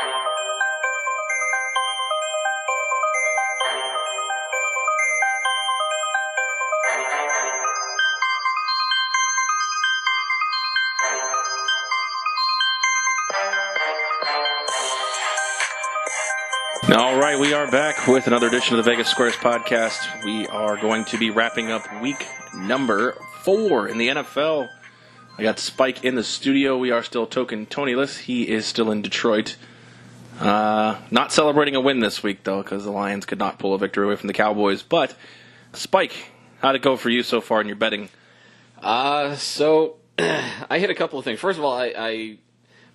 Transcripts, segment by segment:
All right, we are back with another edition of the Vegas Squares podcast. We are going to be wrapping up week number 4 in the NFL. I got Spike in the studio. We are still token Tony-less. He is still in Detroit. Not celebrating a win this week, though, because the Lions could not pull a victory away from the Cowboys. But, Spike, how'd it go for you so far in your betting? So I hit a couple of things. First of all,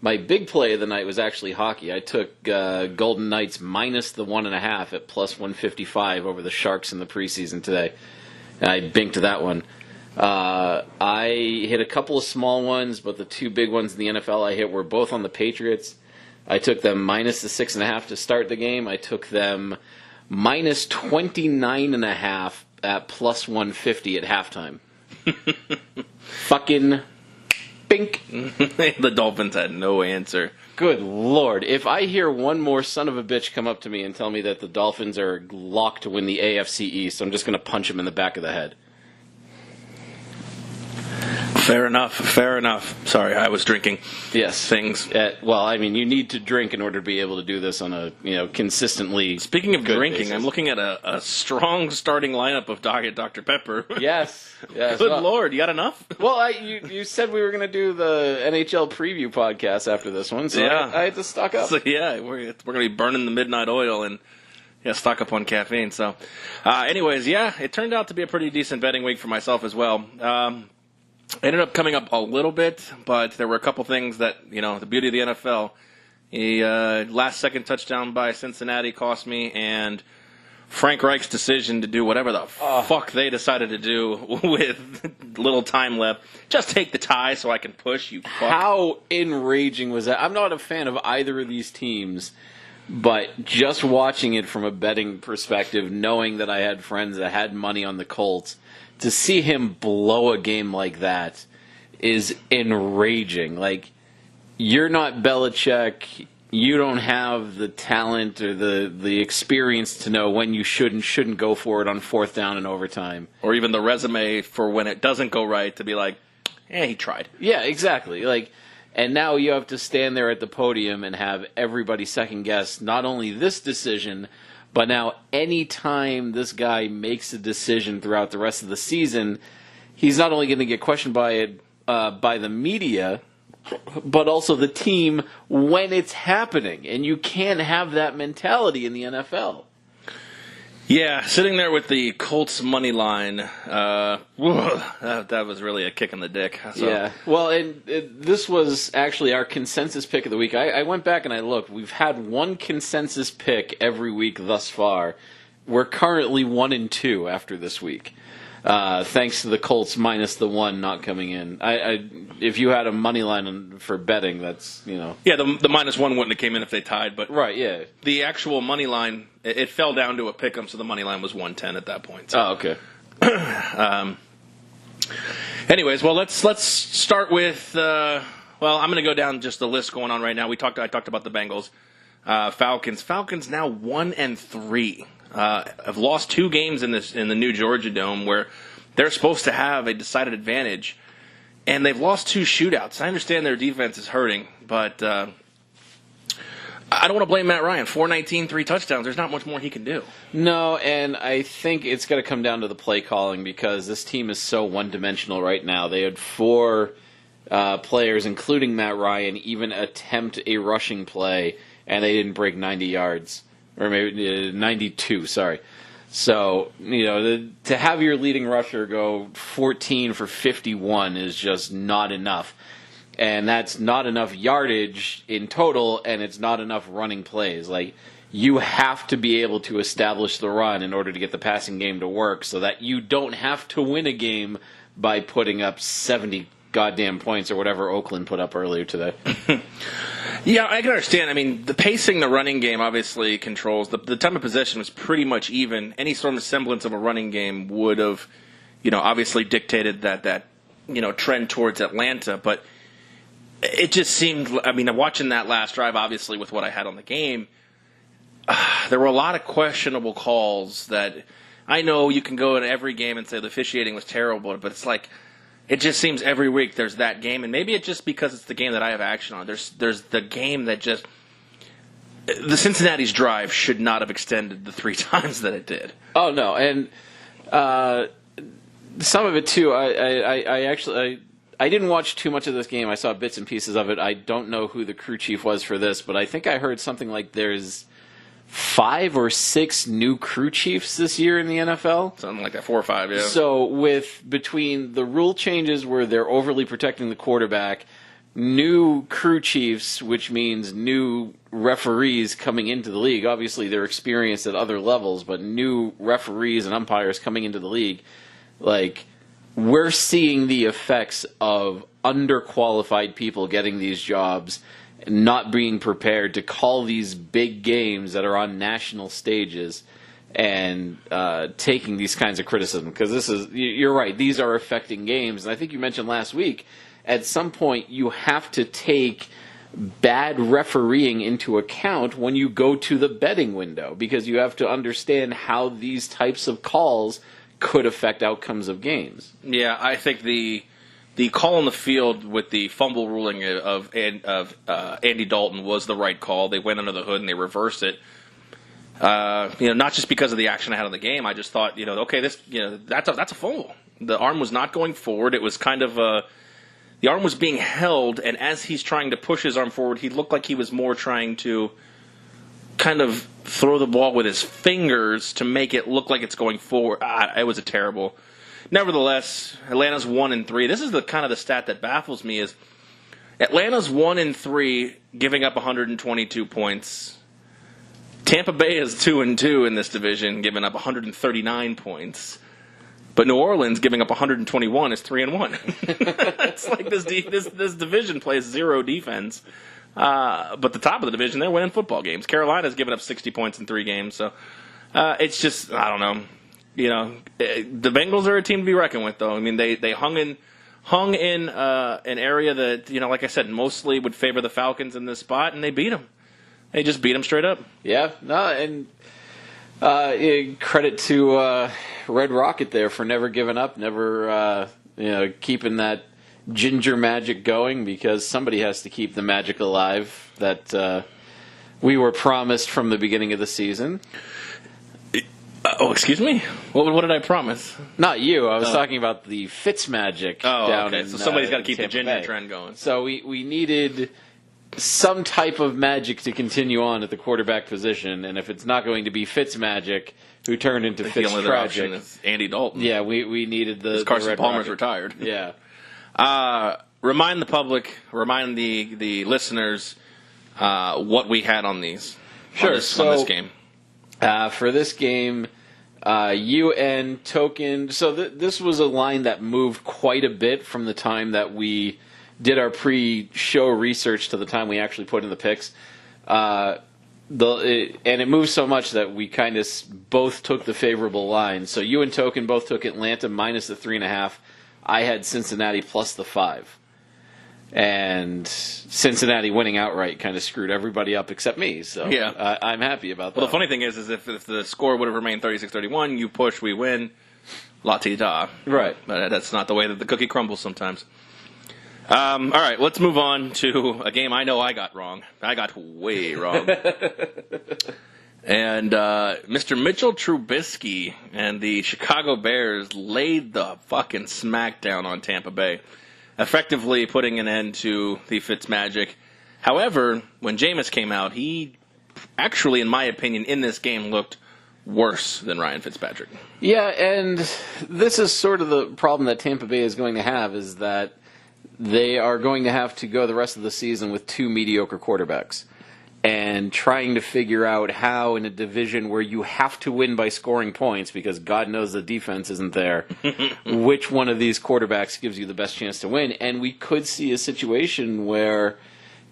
my big play of the night was actually hockey. I took Golden Knights minus the 1.5 at plus 155 over the Sharks in the preseason today. I binked that one. I hit a couple of small ones, but the two big ones in the NFL I hit were both on the Patriots. I took them minus the 6.5 to start the game. I took them minus 29.5 at plus 150 at halftime. Fucking bink. The Dolphins had no answer. Good Lord. If I hear one more son of a bitch come up to me and tell me that the Dolphins are locked to win the AFC East, I'm just going to punch him in the back of the head. Fair enough. Sorry, I was drinking. Yes. Things. Well, I mean, you need to drink in order to be able to do this on a, consistently. Speaking of drinking, basis. I'm looking at a strong starting lineup of Dr. Pepper. Yes. Good Lord, you got enough? Well, you said we were going to do the NHL preview podcast after this one, so yeah. I had to stock up. So, yeah, we're going to be burning the midnight oil and stock up on caffeine. So, anyways, it turned out to be a pretty decent betting week for myself as well. Ended up coming up a little bit, but there were a couple things that, the beauty of the NFL. A last-second touchdown by Cincinnati cost me, and Frank Reich's decision to do whatever the fuck they decided to do with little time left. Just take the tie so I can push, you fuck. How enraging was that? I'm not a fan of either of these teams, but just watching it from a betting perspective, knowing that I had friends that had money on the Colts, to see him blow a game like that is enraging. Like, you're not Belichick. You don't have the talent or the experience to know when you should and shouldn't go for it on 4th down and overtime. Or even the resume for when it doesn't go right to be like, he tried. Yeah, exactly. And now you have to stand there at the podium and have everybody second guess not only this decision, but now any time this guy makes a decision throughout the rest of the season, he's not only going to get questioned by it by the media, but also the team when it's happening. And you can't have that mentality in the NFL. Yeah, sitting there with the Colts money line, that was really a kick in the dick. So. Yeah, well, and this was actually our consensus pick of the week. I went back and I looked. We've had one consensus pick every week thus far. We're currently 1-2 after this week, thanks to the Colts minus the 1 not coming in. If you had a money line for betting, that's, Yeah, the minus 1 wouldn't have came in if they tied, but right, yeah. The actual money line, it fell down to a pick-em, so the money line was 110 at that point. So. Oh, okay. Anyways, well, let's start with. I'm going to go down just the list going on right now. I talked about the Bengals, Falcons. Falcons now 1-3. Have lost 2 games in the New Georgia Dome where they're supposed to have a decided advantage, and they've lost 2 shootouts. I understand their defense is hurting, but I don't want to blame Matt Ryan. 419, 3 touchdowns. There's not much more he can do. No, and I think it's going to come down to the play calling because this team is so one-dimensional right now. They had 4 players, including Matt Ryan, even attempt a rushing play, and they didn't break 90 yards. Or maybe 92, sorry. So, to have your leading rusher go 14 for 51 is just not enough. And that's not enough yardage in total, and it's not enough running plays. You have to be able to establish the run in order to get the passing game to work so that you don't have to win a game by putting up 70 goddamn points or whatever Oakland put up earlier today. Yeah, I can understand. I mean, the pacing, the running game obviously controls. The time of possession was pretty much even. Any sort of semblance of a running game would have, obviously dictated that trend towards Atlanta. But it just seemed, I mean, watching that last drive, obviously, with what I had on the game, there were a lot of questionable calls that I know you can go in every game and say the officiating was terrible, but it's like, it just seems every week there's that game, and maybe it's just because it's the game that I have action on. There's the game that just, the Cincinnati's drive should not have extended the 3 times that it did. Oh, no, and some of it, too, I actually didn't watch too much of this game. I saw bits and pieces of it. I don't know who the crew chief was for this, but I think I heard something like there's 5 or 6 new crew chiefs this year in the NFL. Something like that, 4 or 5, yeah. So between the rule changes where they're overly protecting the quarterback, new crew chiefs, which means new referees coming into the league. Obviously, they're experienced at other levels, but new referees and umpires coming into the league, like, we're seeing the effects of underqualified people getting these jobs, not being prepared to call these big games that are on national stages, and taking these kinds of criticism. Because you're right, these are affecting games. And I think you mentioned last week, at some point you have to take bad refereeing into account when you go to the betting window, because you have to understand how these types of calls could affect outcomes of games. Yeah, I think the call on the field with the fumble ruling of Andy Dalton was the right call. They went under the hood and they reversed it. Not just because of the action I had on the game. I just thought, okay, that's a fumble. The arm was not going forward. It was kind of the arm was being held, and as he's trying to push his arm forward, he looked like he was more trying to kind of throw the ball with his fingers to make it look like it's going forward. It was a terrible. Nevertheless, Atlanta's 1-3. This is the kind of the stat that baffles me is Atlanta's 1-3, giving up 122 points. Tampa Bay is 2-2 in this division, giving up 139 points. But New Orleans, giving up 121, is 3-1. It's like this division plays zero defense. But the top of the division, they're winning football games. Carolina's given up 60 points in 3 games. So it's just, I don't know. The Bengals are a team to be reckoned with, though. I mean, they hung in an area that, like I said, mostly would favor the Falcons in this spot, and they beat them. They just beat them straight up. Yeah, no, and credit to Red Rocket there for never giving up, never keeping that ginger magic going, because somebody has to keep the magic alive that we were promised from the beginning of the season. Excuse me? What did I promise? Not you. I was talking about the FitzMagic down in so somebody's got to keep the Tampa ginger Bay. trend going. So we needed some type of magic to continue on at the quarterback position, and if it's not going to be FitzMagic, who turned into The only other option FitzTragic, is Andy Dalton. yeah, we needed the Carson Red Palmer's Rocket. retired. Yeah. Remind the public, remind the listeners what we had on these. Sure. On this game. For this game, UN token. So this was a line that moved quite a bit from the time that we did our pre-show research to the time we actually put in the picks. And it moved so much that we kind of both took the favorable line. So you and Token both took Atlanta minus the 3.5. I had Cincinnati plus the 5. And Cincinnati winning outright kind of screwed everybody up except me. So yeah. I'm happy about that. Well, the funny thing is if the score would have remained 36-31, you push, we win, la-ti-da. Right. But that's not the way that the cookie crumbles sometimes. All right, let's move on to a game I know I got wrong. I got way wrong. And Mr. Mitchell Trubisky and the Chicago Bears laid the fucking smackdown on Tampa Bay, effectively putting an end to the FitzMagic. However, when Jameis came out, he actually, in my opinion, in this game looked worse than Ryan Fitzpatrick. Yeah, and this is sort of the problem that Tampa Bay is going to have, is that they are going to have to go the rest of the season with 2 mediocre quarterbacks. And trying to figure out how, in a division where you have to win by scoring points, because God knows the defense isn't there, which one of these quarterbacks gives you the best chance to win. And we could see a situation where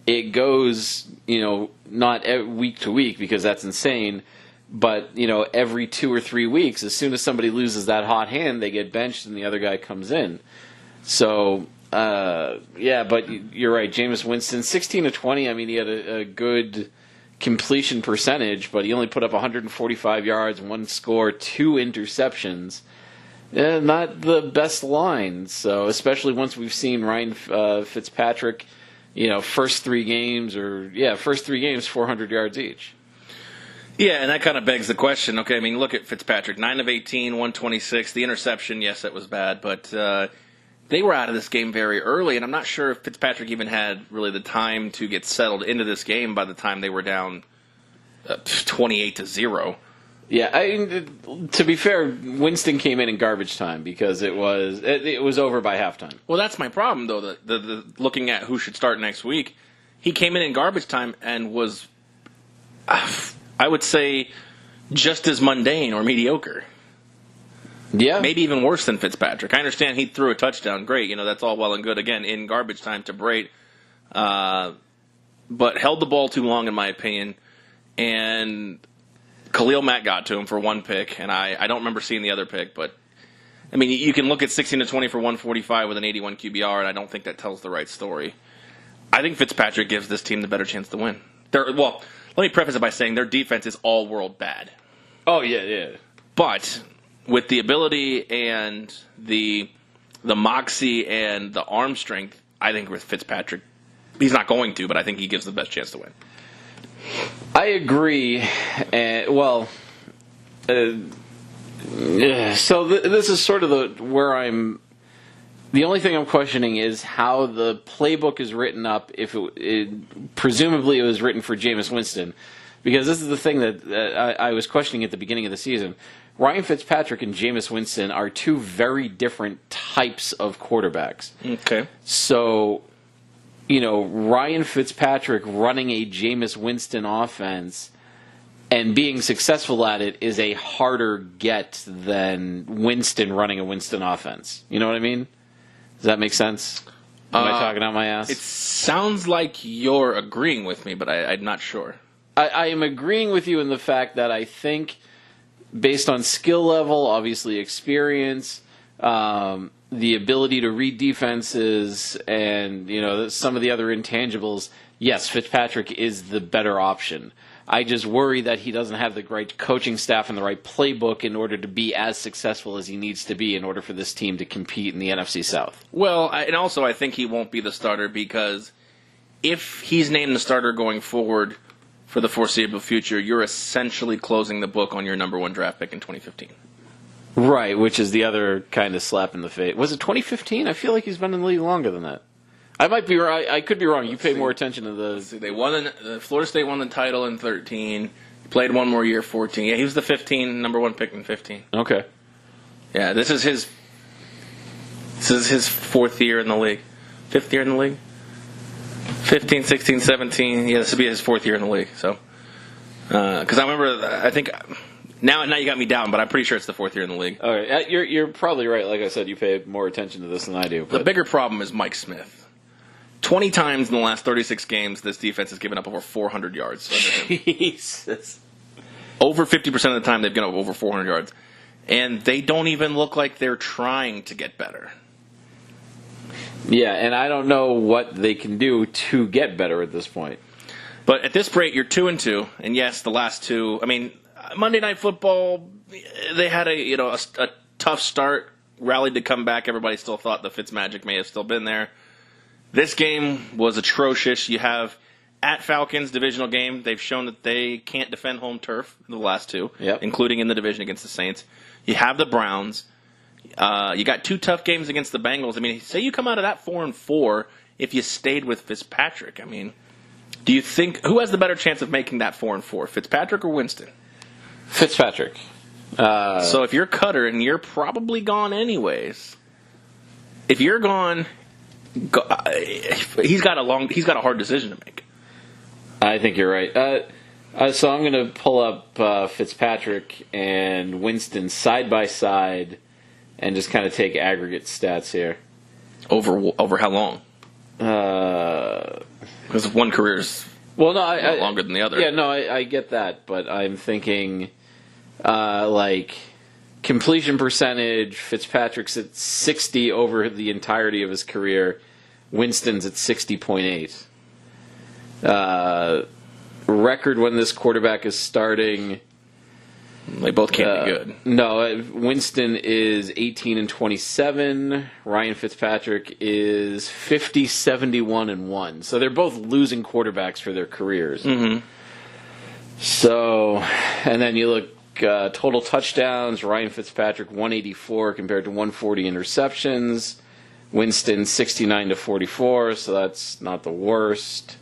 it goes, not week to week, because that's insane, but, every 2 or 3 weeks, as soon as somebody loses that hot hand, they get benched and the other guy comes in. So Yeah, but you're right. Jameis Winston, 16 of 20. I mean, he had a good completion percentage, but he only put up 145 yards, 1 score, 2 interceptions. Not the best line. So, especially once we've seen Ryan Fitzpatrick, first 3 games, 400 yards each. Yeah, and that kind of begs the question. Okay, I mean, look at Fitzpatrick, 9 of 18, 126. The interception, yes, it was bad, but they were out of this game very early, and I'm not sure if Fitzpatrick even had really the time to get settled into this game by the time they were down 28-0. Yeah, to be fair, Winston came in garbage time because it was over by halftime. Well, that's my problem, though. The looking at who should start next week, he came in garbage time and was, I would say, just as mundane or mediocre. Yeah. Maybe even worse than Fitzpatrick. I understand he threw a touchdown. Great. That's all well and good. Again, in garbage time to Brate. But held the ball too long, in my opinion. And Khalil Mack got to him for 1 pick. And I don't remember seeing the other pick. But, I mean, you can look at 16-20 for 145 with an 81 QBR, and I don't think that tells the right story. I think Fitzpatrick gives this team the better chance to win. Well, let me preface it by saying their defense is all-world bad. Oh, yeah. But with the ability and the moxie and the arm strength, I think with Fitzpatrick, he's not going to, but I think he gives the best chance to win. I agree. So this is sort of where I'm. The only thing I'm questioning is how the playbook is written up. If presumably it was written for Jameis Winston, because this is the thing that I was questioning at the beginning of the season. Ryan Fitzpatrick and Jameis Winston are 2 very different types of quarterbacks. Okay. So, Ryan Fitzpatrick running a Jameis Winston offense and being successful at it is a harder get than Winston running a Winston offense. You know what I mean? Does that make sense? Am I talking out my ass? It sounds like you're agreeing with me, but I'm not sure. I am agreeing with you in the fact that I think, based on skill level, obviously experience, the ability to read defenses, and some of the other intangibles, yes, Fitzpatrick is the better option. I just worry that he doesn't have the right coaching staff and the right playbook in order to be as successful as he needs to be in order for this team to compete in the NFC South. Well, and also I think he won't be the starter because if he's named the starter going forward for the foreseeable future, you're essentially closing the book on your number 1 draft pick in 2015. Right, which is the other kind of slap in the face. Was it 2015? I feel like he's been in the league longer than that. I might be right. I could be wrong. You pay more attention to the. They won. Florida State won the title in 13. He played 1 more year, 14. Yeah, he was the number 1 pick in 15. Okay. Yeah, this is his 4th year in the league. 5th year in the league. 15, 16, 17. Yeah, this would be his 4th year in the league. So, because I remember, I think now you got me down, but I'm pretty sure it's the 4th year in the league. All right, you're probably right. Like I said, you pay more attention to this than I do. But. The bigger problem is Mike Smith. 20 times in the last 36 games, this defense has given up over 400 yards. Jesus. Over 50% of the time, they've given up over 400 yards. And they don't even look like they're trying to get better. Yeah, and I don't know what they can do to get better at this point. But at this rate, you're 2-2. And yes, the last 2. I mean, Monday Night Football, they had a tough start, rallied to come back. Everybody still thought the FitzMagic may have still been there. This game was atrocious. You have at Falcons divisional game. They've shown that they can't defend home turf in the last 2, including in the division against the Saints. You have the Browns. You got 2 tough games against the Bengals. I mean, say you come out of that 4-4 if you stayed with Fitzpatrick. I mean, do you think who has the better chance of making that 4-4, Fitzpatrick or Winston? Fitzpatrick. So if you're Cutter and you're probably gone anyways, if you're gone. He's got a hard decision to make. I think you're right. So I'm going to pull up Fitzpatrick and Winston side by side, and just kind of take aggregate stats here. Over how long? Because one career's longer than the other. Yeah, no, I get that, but I'm thinking like completion percentage, Fitzpatrick's at 60 over the entirety of his career. Winston's at 60.8. Record when this quarterback is starting. They both can't be good. No, Winston is 18-27. Ryan Fitzpatrick is 50-71-1. So they're both losing quarterbacks for their careers. Mm-hmm. So, and then you look total touchdowns. Ryan Fitzpatrick 184 compared to 140 interceptions. Winston 69-44. So that's not the worst.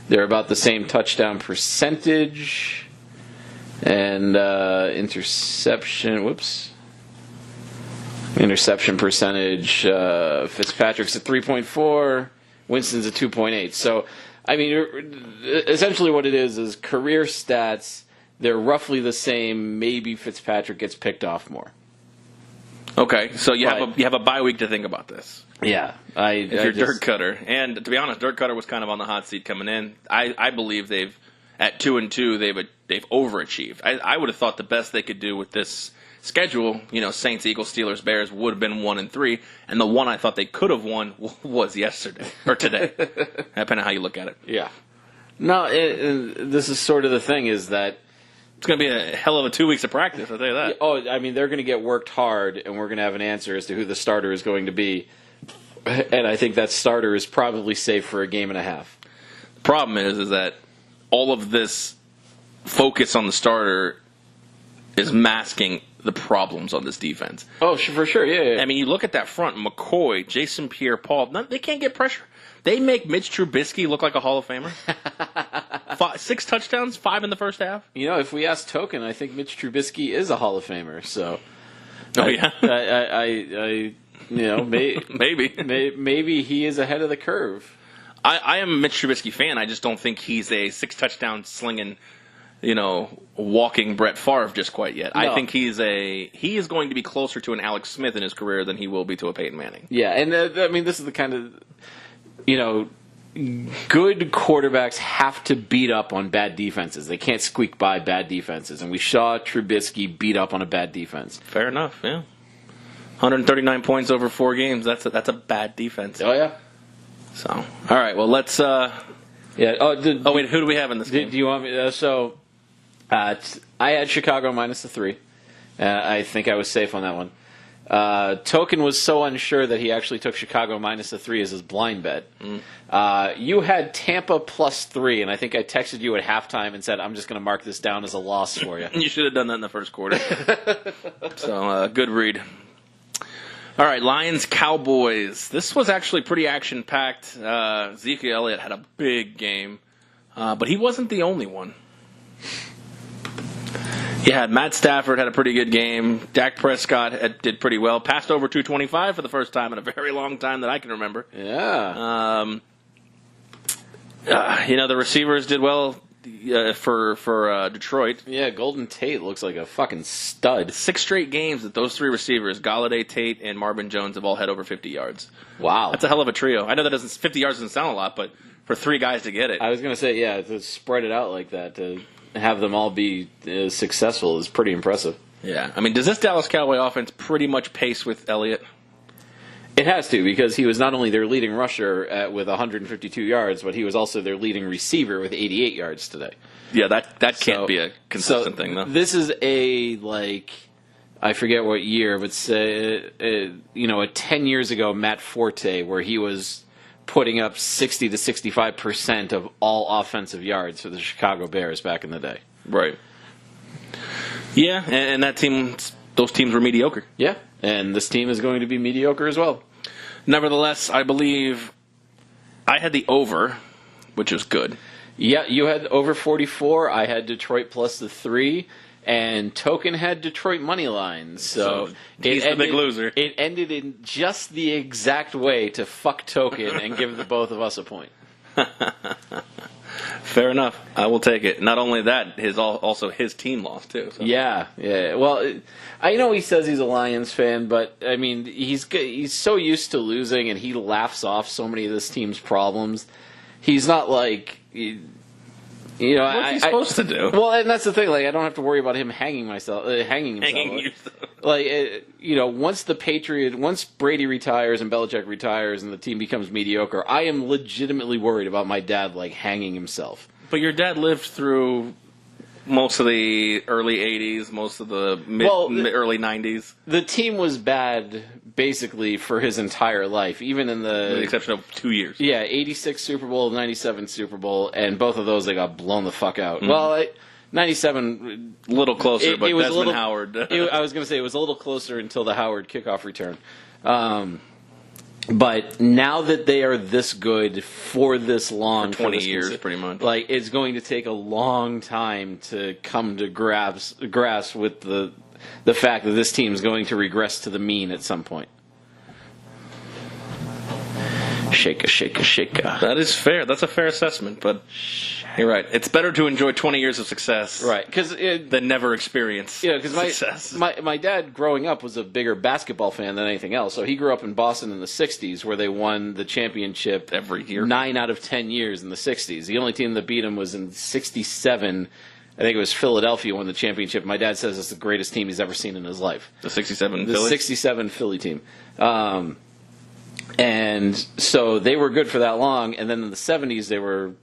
They're about the same touchdown percentage. And interception percentage, Fitzpatrick's at 3.4, Winston's at 2.8. So, I mean, essentially what it is career stats, they're roughly the same. Maybe Fitzpatrick gets picked off more. Okay, so you have a bye week to think about this. Yeah. If you're Dirk Cutter. And to be honest, Dirk Cutter was kind of on the hot seat coming in. I believe at 2-2, they've overachieved. I would have thought the best they could do with this schedule, Saints, Eagles, Steelers, Bears, would have been 1-3, and the one I thought they could have won was yesterday or today, depending on how you look at it. Yeah. No, this is sort of the thing is that it's going to be a hell of a 2 weeks of practice. I'll tell you that. Oh, I mean, they're going to get worked hard, and we're going to have an answer as to who the starter is going to be, and I think that starter is probably safe for a game and a half. The problem is that all of this focus on the starter is masking the problems on this defense. Oh, for sure, yeah. I mean, you look at that front, McCoy, Jason Pierre-Paul, they can't get pressure. They make Mitch Trubisky look like a Hall of Famer. 6 touchdowns, 5 in the first half. If we ask Token, I think Mitch Trubisky is a Hall of Famer. So, yeah, maybe he is ahead of the curve. I am a Mitch Trubisky fan. I just don't think he's a 6 touchdown slinging, walking Brett Favre just quite yet. No. I think he is going to be closer to an Alex Smith in his career than he will be to a Peyton Manning. Yeah, and I mean, this is the kind of, good quarterbacks have to beat up on bad defenses. They can't squeak by bad defenses, and we saw Trubisky beat up on a bad defense. Fair enough, yeah. 139 points over 4 games. That's a bad defense. Oh, yeah. So, all right. Well, let's. Yeah. Wait. Who do we have in this game? Do you want me? I had Chicago minus the 3. I think I was safe on that one. Token was so unsure that he actually took Chicago minus the 3 as his blind bet. You had Tampa plus 3, and I think I texted you at halftime and said, "I'm just going to mark this down as a loss for you." You should have done that in the first quarter. So, good read. All right, Lions, Cowboys. This was actually pretty action-packed. Ezekiel Elliott had a big game, but he wasn't the only one. You had Matt Stafford had a pretty good game. Dak Prescott did pretty well. Passed over 225 for the first time in a very long time that I can remember. Yeah. The receivers did well for Detroit. Yeah, Golden Tate looks like a fucking stud. 6 straight games that those 3 receivers, Galladay, Tate, and Marvin Jones, have all had over 50 yards. Wow. That's a hell of a trio. I know 50 yards doesn't sound a lot, but for 3 guys to get it. I was going to say, yeah, to spread it out like that, to have them all be successful is pretty impressive. Yeah. I mean, does this Dallas Cowboy offense pretty much pace with Elliott? It has to, because he was not only their leading rusher with 152 yards, but he was also their leading receiver with 88 yards today. Yeah, that can't be a consistent thing, though. This is I forget what year, but say, 10 years ago, Matt Forte, where he was putting up 60 to 65% of all offensive yards for the Chicago Bears back in the day. Right. Yeah, and those teams were mediocre. Yeah, and this team is going to be mediocre as well. Nevertheless, I believe I had the over, which is good. Yeah, you had over 44. I had Detroit plus the 3. And Token had Detroit money line. So he's the big loser. It ended in just the exact way to fuck Token and give the both of us a point. Fair enough. I will take it. Not only that, also his team lost too. So. Yeah. Well, I know he says he's a Lions fan, but I mean he's so used to losing, and he laughs off so many of this team's problems. He's not like. What's he supposed to do? Well, and that's the thing. Like, I don't have to worry about him hanging himself. Like, once Brady retires and Belichick retires and the team becomes mediocre, I am legitimately worried about my dad, like, hanging himself. But your dad lived through most of the early 80s, most of the early 90s. The team was bad, basically, for his entire life, even in With the exception of 2 years. Yeah, 86 Super Bowl, 97 Super Bowl, and both of those, they got blown the fuck out. Mm-hmm. Well, 97... A little closer, but Desmond Howard. I was going to say, it was a little closer until the Howard kickoff return. But now that they are this good for this long... For 20 years, pretty much. Like, it's going to take a long time to come to grasp with the fact that this team is going to regress to the mean at some point. Shaka, shaka, shaka. That is fair. That's a fair assessment, but you're right. It's better to enjoy 20 years of success than never experience success. My dad, growing up, was a bigger basketball fan than anything else. So he grew up in Boston in the 60s, where they won the championship every year. 9 out of 10 years in the 60s. The only team that beat him was in 67. I think it was Philadelphia won the championship. My dad says it's the greatest team he's ever seen in his life. The 67 The Philly? 67 Philly team. And so they were good for that long, and then in the 70s they were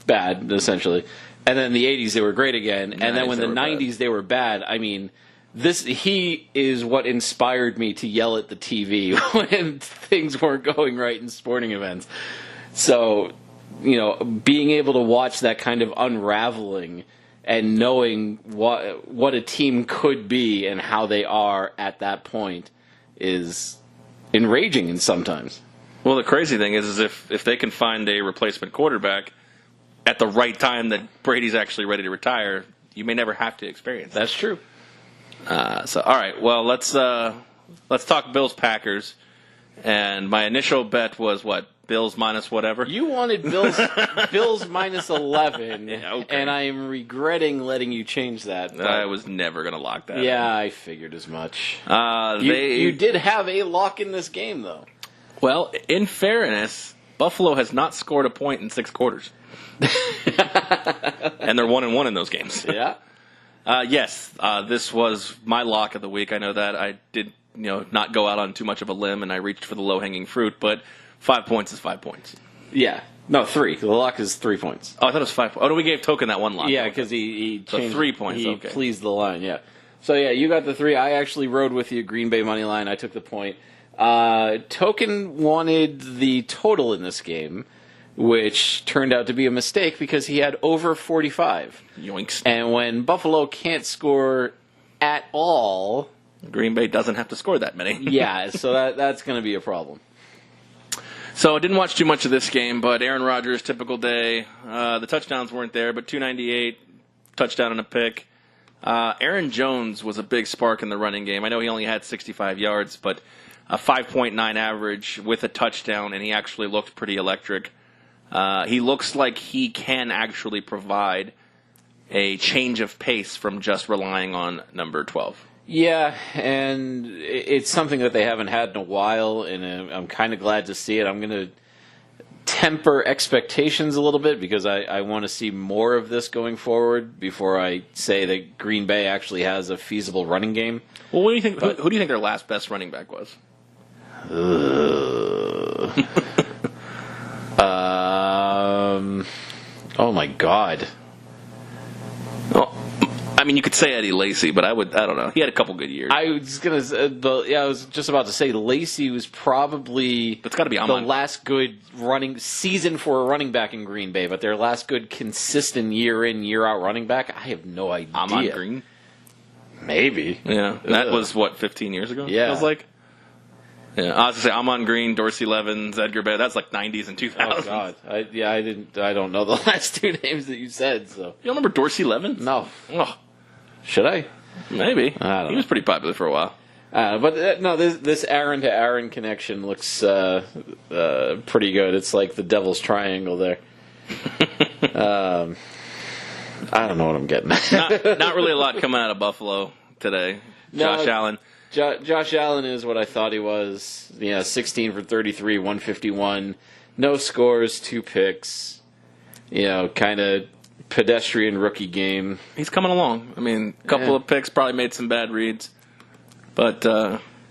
bad, essentially. And then in the 80s they were great again, and then when the 90s they were bad, I mean, he is what inspired me to yell at the TV when things weren't going right in sporting events. So, being able to watch that kind of unraveling and knowing what a team could be and how they are at that point is enraging and sometimes. Well, the crazy thing is if they can find a replacement quarterback at the right time that Brady's actually ready to retire, you may never have to experience that. That's true. So, all right. Well, let's talk Bills-Packers. And my initial bet was what? Bills minus whatever? You wanted Bills minus 11, okay. And I am regretting letting you change that. I was never going to lock that. Yeah, I figured as much. You you did have a lock in this game, though. Well, in fairness, Buffalo has not scored a point in 6 quarters. And they're 1-1 in those games. Yeah. Yes, this was my lock of the week. I know that I did, not go out on too much of a limb, and I reached for the low-hanging fruit, but 5 points is 5 points. Yeah. No, 3. The lock is 3 points. Oh, I thought it was 5 points. Oh, we gave Token that one lock. Yeah, because he changed. So 3 points, He okay. pleased the line, yeah. So, yeah, you got the 3. I actually rode with you, Green Bay money line. I took the point. Token wanted the total in this game, which turned out to be a mistake because he had over 45. Yoinks. And when Buffalo can't score at all... Green Bay doesn't have to score that many. Yeah, so that's going to be a problem. So I didn't watch too much of this game, but Aaron Rodgers, typical day. The touchdowns weren't there, but 298, touchdown and a pick. Aaron Jones was a big spark in the running game. I know he only had 65 yards, but a 5.9 average with a touchdown, and he actually looked pretty electric. He looks like he can actually provide a change of pace from just relying on number 12. Yeah, and it's something that they haven't had in a while, and I'm kind of glad to see it. I'm going to temper expectations a little bit because I want to see more of this going forward before I say that Green Bay actually has a feasible running game. Well, what do you think? Who do you think their last best running back was? Oh my God. Well, I mean, you could say Eddie Lacy, but I don't know. He had a couple good years. I was just about to say Lacy was probably That's gotta be the last good running season for a running back in Green Bay, but their last good consistent year in, year out running back, I have no idea. Amon Green? Maybe. Yeah. That was, 15 years ago? Yeah. It was like? Yeah, I was going to say Amon Green, Dorsey Levens, Edgar Bay. That's like 90s and 2000s. Oh, God. I don't know the last 2 names that you said, so. You don't remember Dorsey Levens? No. Oh. Should I? Maybe. I don't know. He was pretty popular for a while. But no, this Aaron to Aaron connection looks pretty good. It's like the Devil's Triangle there. I don't know what I'm getting at. Not really a lot coming out of Buffalo today. Josh Allen. Josh Allen is what I thought he was. 16 for 33, 151. No scores, 2 picks. Kind of pedestrian rookie game. He's coming along. I mean, a couple of picks, probably made some bad reads. But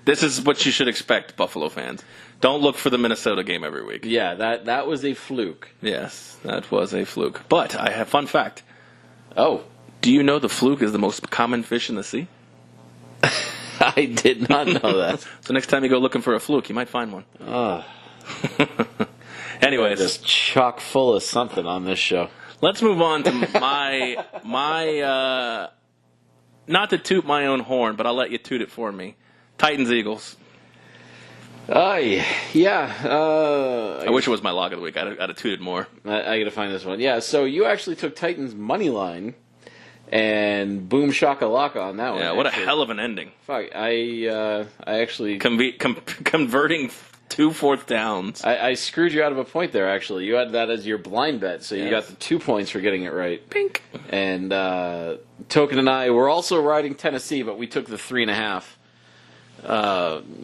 this is what you should expect, Buffalo fans. Don't look for the Minnesota game every week. Yeah, that was a fluke. Yes, that was a fluke. But I have a fun fact. Oh. Do you know the fluke is the most common fish in the sea? I did not know that. So next time you go looking for a fluke, you might find one. Anyways. Just chock full of something on this show. Let's move on to my not to toot my own horn, but I'll let you toot it for me. Titans-Eagles. Yeah. I wish it was my lock of the week. I'd have tooted more. I got to find this one. Yeah, so you actually took Titans money line, and boom shakalaka on that one. Yeah, what a hell of an ending. Fuck, I actually converting 2 4th downs. I screwed you out of a point there. Actually, you had that as your blind bet, so you got the 2 points for getting it right. Pink. And Token and I were also riding Tennessee, but we took the 3.5.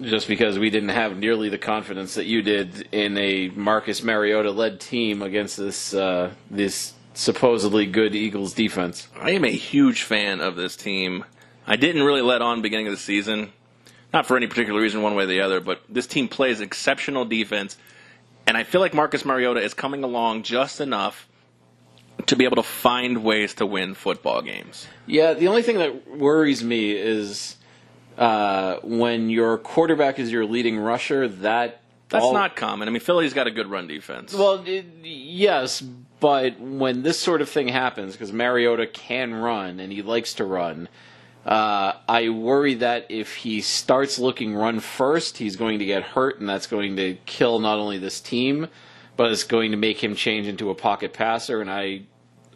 Just because we didn't have nearly the confidence that you did in a Marcus Mariota-led team against this supposedly good Eagles defense. I am a huge fan of this team. I didn't really let on beginning of the season, not for any particular reason one way or the other, but this team plays exceptional defense, and I feel like Marcus Mariota is coming along just enough to be able to find ways to win football games. Yeah, the only thing that worries me is when your quarterback is your leading rusher, that's not common. I mean, Philly's got a good run defense. Well, yes, but when this sort of thing happens, because Mariota can run and he likes to run, I worry that if he starts looking run first, he's going to get hurt, and that's going to kill not only this team, but it's going to make him change into a pocket passer, and I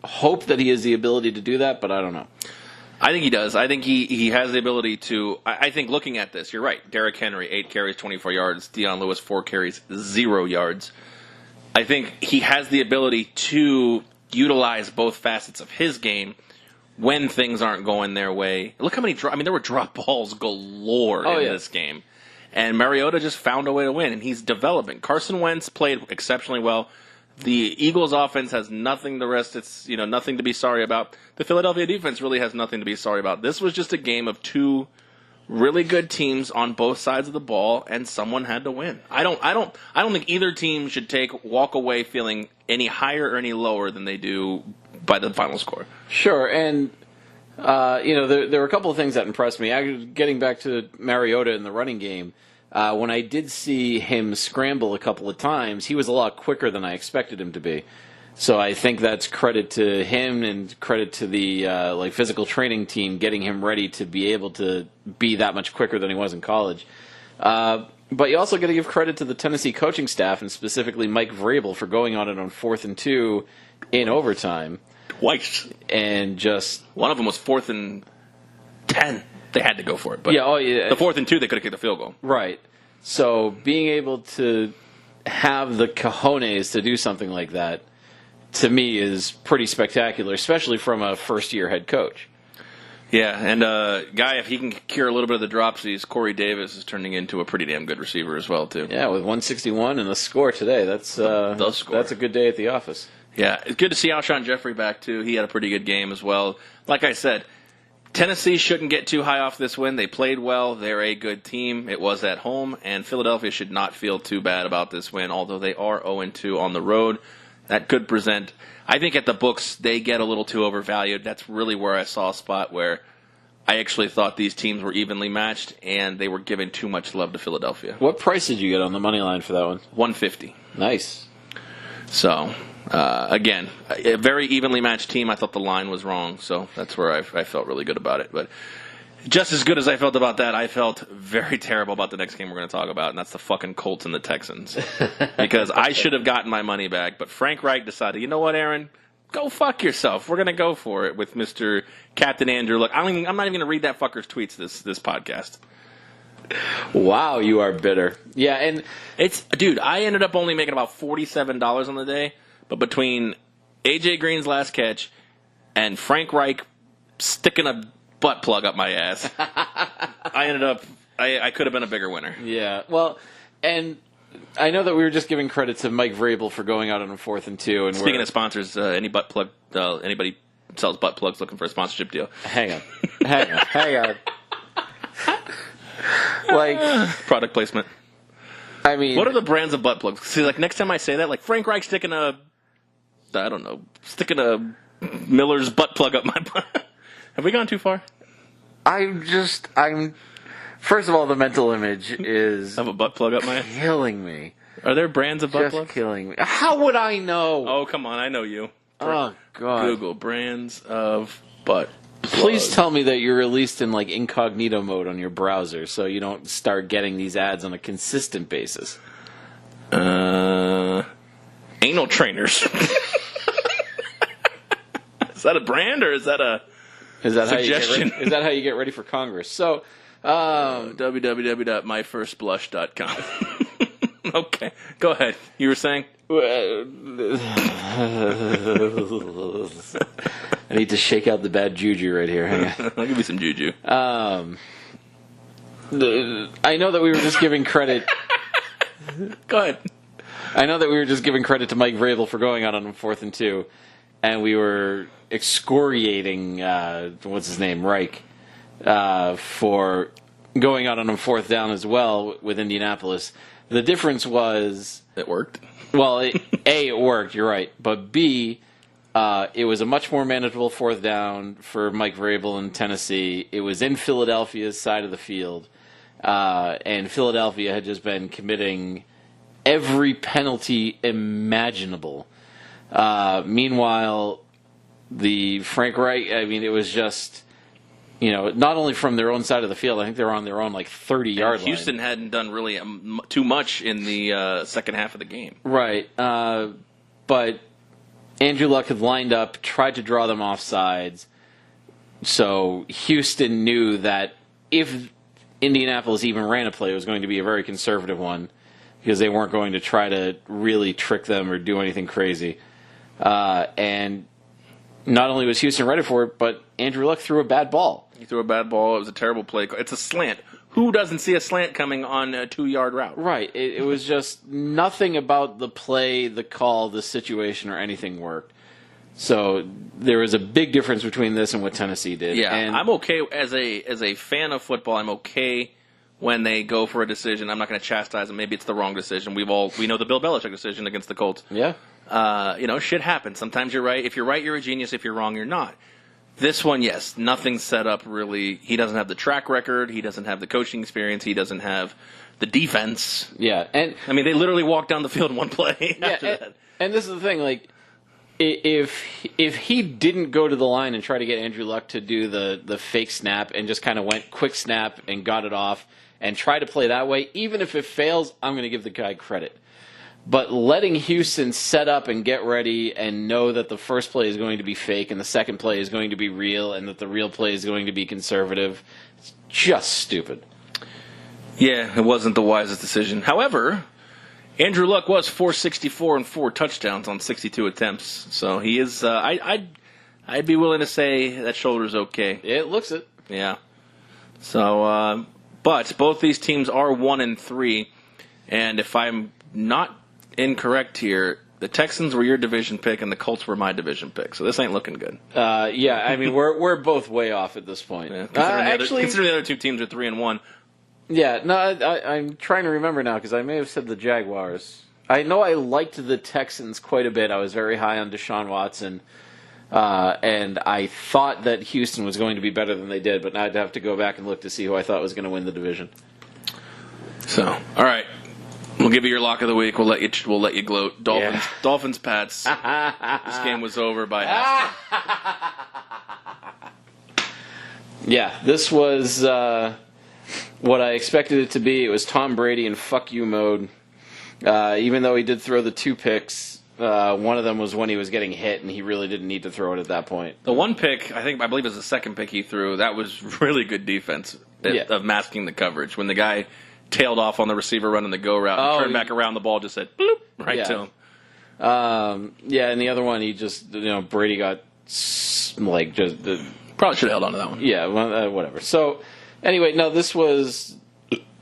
hope that he has the ability to do that, but I don't know. I think he does. I think he has the ability to. I think looking at this, you're right. Derrick Henry, 8 carries, 24 yards. Deion Lewis, 4 carries, 0 yards. I think he has the ability to utilize both facets of his game when things aren't going their way. Look how many there were drop balls galore in this game. And Mariota just found a way to win, and he's developing. Carson Wentz played exceptionally well. The Eagles' offense has nothing. The rest, it's nothing to be sorry about. The Philadelphia defense really has nothing to be sorry about. This was just a game of 2 really good teams on both sides of the ball, and someone had to win. I don't think either team should walk away feeling any higher or any lower than they do by the final score. Sure, and there were a couple of things that impressed me. Getting back to Mariota in the running game. When I did see him scramble a couple of times, he was a lot quicker than I expected him to be. So I think that's credit to him and credit to the physical training team getting him ready to be able to be that much quicker than he was in college. But you also got to give credit to the Tennessee coaching staff and specifically Mike Vrabel for going on it on 4th and 2 in overtime. Twice. And just one of them was 4th and 10. They had to go for it. But the 4th and 2, they could have kicked a field goal. Right. So being able to have the cojones to do something like that, to me, is pretty spectacular, especially from a first-year head coach. Yeah, and Guy, if he can cure a little bit of the dropsies, Corey Davis is turning into a pretty damn good receiver as well, too. Yeah, with 161 and the score today, that's a good day at the office. Yeah, it's good to see Alshon Jeffrey back, too. He had a pretty good game as well. Like I said, Tennessee shouldn't get too high off this win. They played well. They're a good team. It was at home, and Philadelphia should not feel too bad about this win, although they are 0-2 on the road. That could present, I think at the books, they get a little too overvalued. That's really where I saw a spot where I actually thought these teams were evenly matched, and they were giving too much love to Philadelphia. What price did you get on the money line for that one? $150. Nice. So, again, a very evenly matched team. I thought the line was wrong, so that's where I felt really good about it. But just as good as I felt about that, I felt very terrible about the next game we're going to talk about, and that's the fucking Colts and the Texans. Because I should have gotten my money back, but Frank Reich decided, you know what, Aaron? Go fuck yourself. We're going to go for it with Mr. Captain Andrew. Look, I'm not even going to read that fucker's tweets this podcast. Wow, you are bitter. Yeah, and dude, I ended up only making about $47 on the day, but between AJ Green's last catch and Frank Reich sticking a butt plug up my ass, I could have been a bigger winner. Yeah, well, and I know that we were just giving credit to Mike Vrabel for going out on a 4th and 2. And speaking of sponsors, anybody sells butt plugs looking for a sponsorship deal. Hang on. Like, product placement. I mean, What are the brands of butt plugs? See, like next time I say that, like Frank Reich sticking a Miller's butt plug up my butt. Have we gone too far? First of all, the mental image is Of a butt plug up my ass? killing me. Are there brands of butt Just plugs? killing me. How would I know? Oh, come on, I know you. Oh, God. Google brands of butt plugs. Please tell me that you're released in like incognito mode on your browser so you don't start getting these ads on a consistent basis. Anal trainers. Is that a brand or is that a suggestion? Is that how you get ready for Congress? So, www.myfirstblush.com. Okay, go ahead. You were saying? I need to shake out the bad juju right here. Hang on. I'll give you some juju. I know that we were just giving credit. Go ahead. I know that we were just giving credit to Mike Vrabel for going out on 4th and 2, and we were excoriating what's his name, Reich, for going out on a 4th down as well with Indianapolis. The difference was It worked. Well, it worked, you're right. But B, it was a much more manageable 4th down for Mike Vrabel in Tennessee. It was in Philadelphia's side of the field. And Philadelphia had just been committing every penalty imaginable. Meanwhile, the Frank Reich, I mean, it was just... not only from their own side of the field, I think they were on their own 30-yard line. Houston hadn't done really too much in the second half of the game. Right. But Andrew Luck had lined up, tried to draw them off sides. So Houston knew that if Indianapolis even ran a play, it was going to be a very conservative one because they weren't going to try to really trick them or do anything crazy. And not only was Houston ready for it, but Andrew Luck threw a bad ball. He threw a bad ball. It was a terrible play. It's a slant. Who doesn't see a slant coming on a 2-yard route? Right. It was just nothing about the play, the call, the situation, or anything worked. So there was a big difference between this and what Tennessee did. Yeah, and I'm okay as a fan of football. I'm okay when they go for a decision. I'm not going to chastise them. Maybe it's the wrong decision. We know the Bill Belichick decision against the Colts. Yeah. Shit happens. Sometimes you're right. If you're right, you're a genius. If you're wrong, you're not. This one, yes, nothing's set up really. He doesn't have the track record. He doesn't have the coaching experience. He doesn't have the defense. Yeah, and I mean, they literally walked down the field in one play after that. And this is the thing, if he didn't go to the line and try to get Andrew Luck to do the fake snap and just kind of went quick snap and got it off and try to play that way, even if it fails, I'm going to give the guy credit. But letting Houston set up and get ready and know that the first play is going to be fake and the second play is going to be real and that the real play is going to be conservative, it's just stupid. Yeah, it wasn't the wisest decision. However, Andrew Luck was 464 and 4 touchdowns on 62 attempts. So he is, I'd be willing to say that shoulder's okay. It looks it. Yeah. So, but both these teams are 1-3. And if I'm not incorrect here, the Texans were your division pick and the Colts were my division pick, so this ain't looking good. Yeah, I mean we're both way off at this point. Yeah, considering the other two teams are 3-1. Yeah, no, I'm trying to remember now because I may have said the Jaguars. I know I liked the Texans quite a bit. I was very high on Deshaun Watson, and I thought that Houston was going to be better than they did, but now I'd have to go back and look to see who I thought was going to win the division. So, all right. We'll give you your lock of the week. We'll let you gloat. Dolphins, Pats. This game was over by half. Yeah, this was what I expected it to be. It was Tom Brady in fuck you mode. Even though he did throw the 2 picks, one of them was when he was getting hit, and he really didn't need to throw it at that point. The one pick, I believe it was the second pick he threw, that was really good defense of masking the coverage. When the guy tailed off on the receiver running the go route and turned back around, the ball just said bloop right to him. And the other one, he just, Brady got probably should have held on to that one. Yeah, whatever. So anyway, no, this was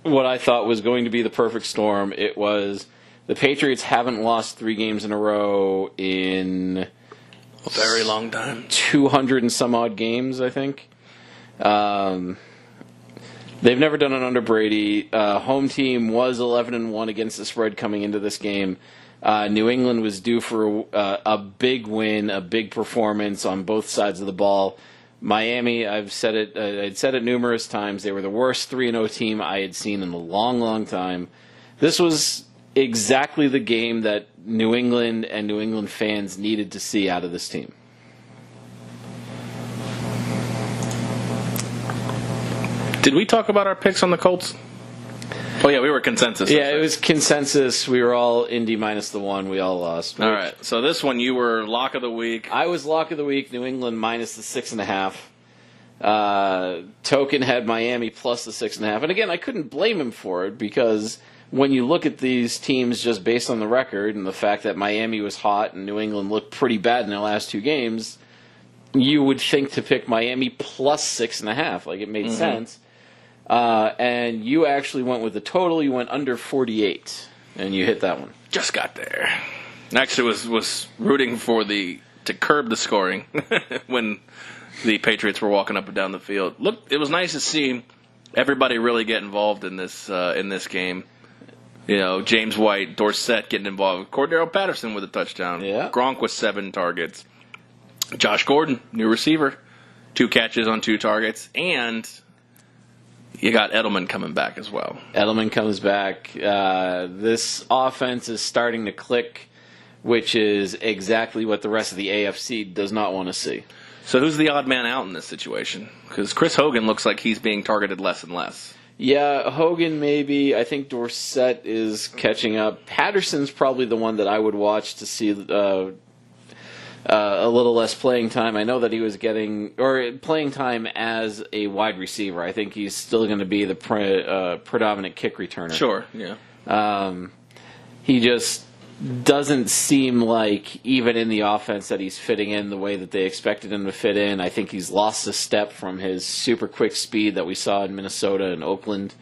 what I thought was going to be the perfect storm. It was the Patriots haven't lost 3 games in a row in a very long time, 200 and some odd games, I think. They've never done it under Brady. Home team was 11-1 against the spread coming into this game. New England was due for a big win, a big performance on both sides of the ball. Miami, I'd said it numerous times. They were the worst 3-0 team I had seen in a long, long time. This was exactly the game that New England and New England fans needed to see out of this team. Did we talk about our picks on the Colts? Oh, yeah, we were consensus. Yeah, it was consensus. We were all Indy minus the 1. We all lost. All right. So this one, you were lock of the week. I was lock of the week, New England minus the 6.5. Token had Miami plus the 6.5. And again, I couldn't blame him for it because when you look at these teams just based on the record and the fact that Miami was hot and New England looked pretty bad in their last 2 games, you would think to pick Miami plus 6.5. Like, it made sense. And you actually went with the total. You went under 48, and you hit that one. Just got there. Actually, was rooting for to curb the scoring when the Patriots were walking up and down the field. Look, it was nice to see everybody really get involved in this game. You know, James White, Dorsett getting involved. Cordero Patterson with a touchdown. Yeah. Gronk with 7 targets. Josh Gordon, new receiver, 2 catches on 2 targets, and you got Edelman coming back as well. Edelman comes back. This offense is starting to click, which is exactly what the rest of the AFC does not want to see. So who's the odd man out in this situation? Because Chris Hogan looks like he's being targeted less and less. Yeah, Hogan maybe. I think Dorsett is catching up. Patterson's probably the one that I would watch to see a little less playing time. I know that he was getting playing time as a wide receiver. I think he's still going to be the predominant kick returner. Sure, yeah. He just doesn't seem like, even in the offense, that he's fitting in the way that they expected him to fit in. I think he's lost a step from his super quick speed that we saw in Minnesota and Oakland.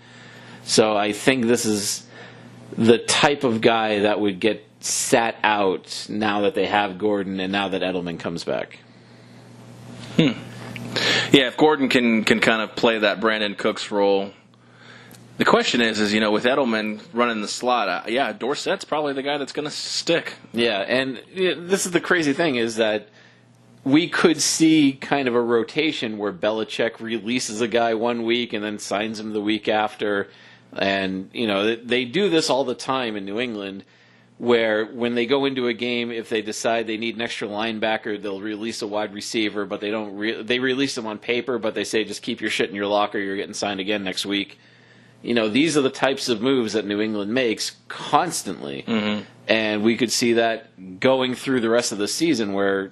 So I think this is the type of guy that would get sat out now that they have Gordon and now that Edelman comes back. Yeah, if Gordon can kind of play that Brandon Cooks role. The question is with Edelman running the slot, Dorsett's probably the guy that's going to stick. Yeah, and this is the crazy thing is that we could see kind of a rotation where Belichick releases a guy one week and then signs him the week after. And, they do this all the time in New England, where when they go into a game, if they decide they need an extra linebacker, they'll release a wide receiver, but they don't. They release them on paper, but they say just keep your shit in your locker. You're getting signed again next week. These are the types of moves that New England makes constantly, and we could see that going through the rest of the season, where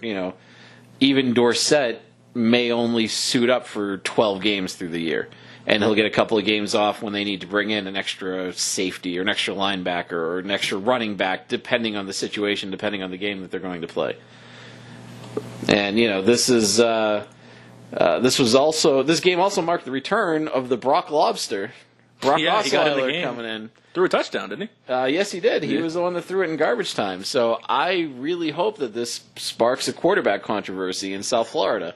even Dorsett may only suit up for 12 games through the year. And he'll get a couple of games off when they need to bring in an extra safety or an extra linebacker or an extra running back, depending on the situation, depending on the game that they're going to play. And this game also marked the return of the Brock Lobster. Brock Osweiler coming in. Threw a touchdown, didn't he? Yes, he did. He was the one that threw it in garbage time. So I really hope that this sparks a quarterback controversy in South Florida.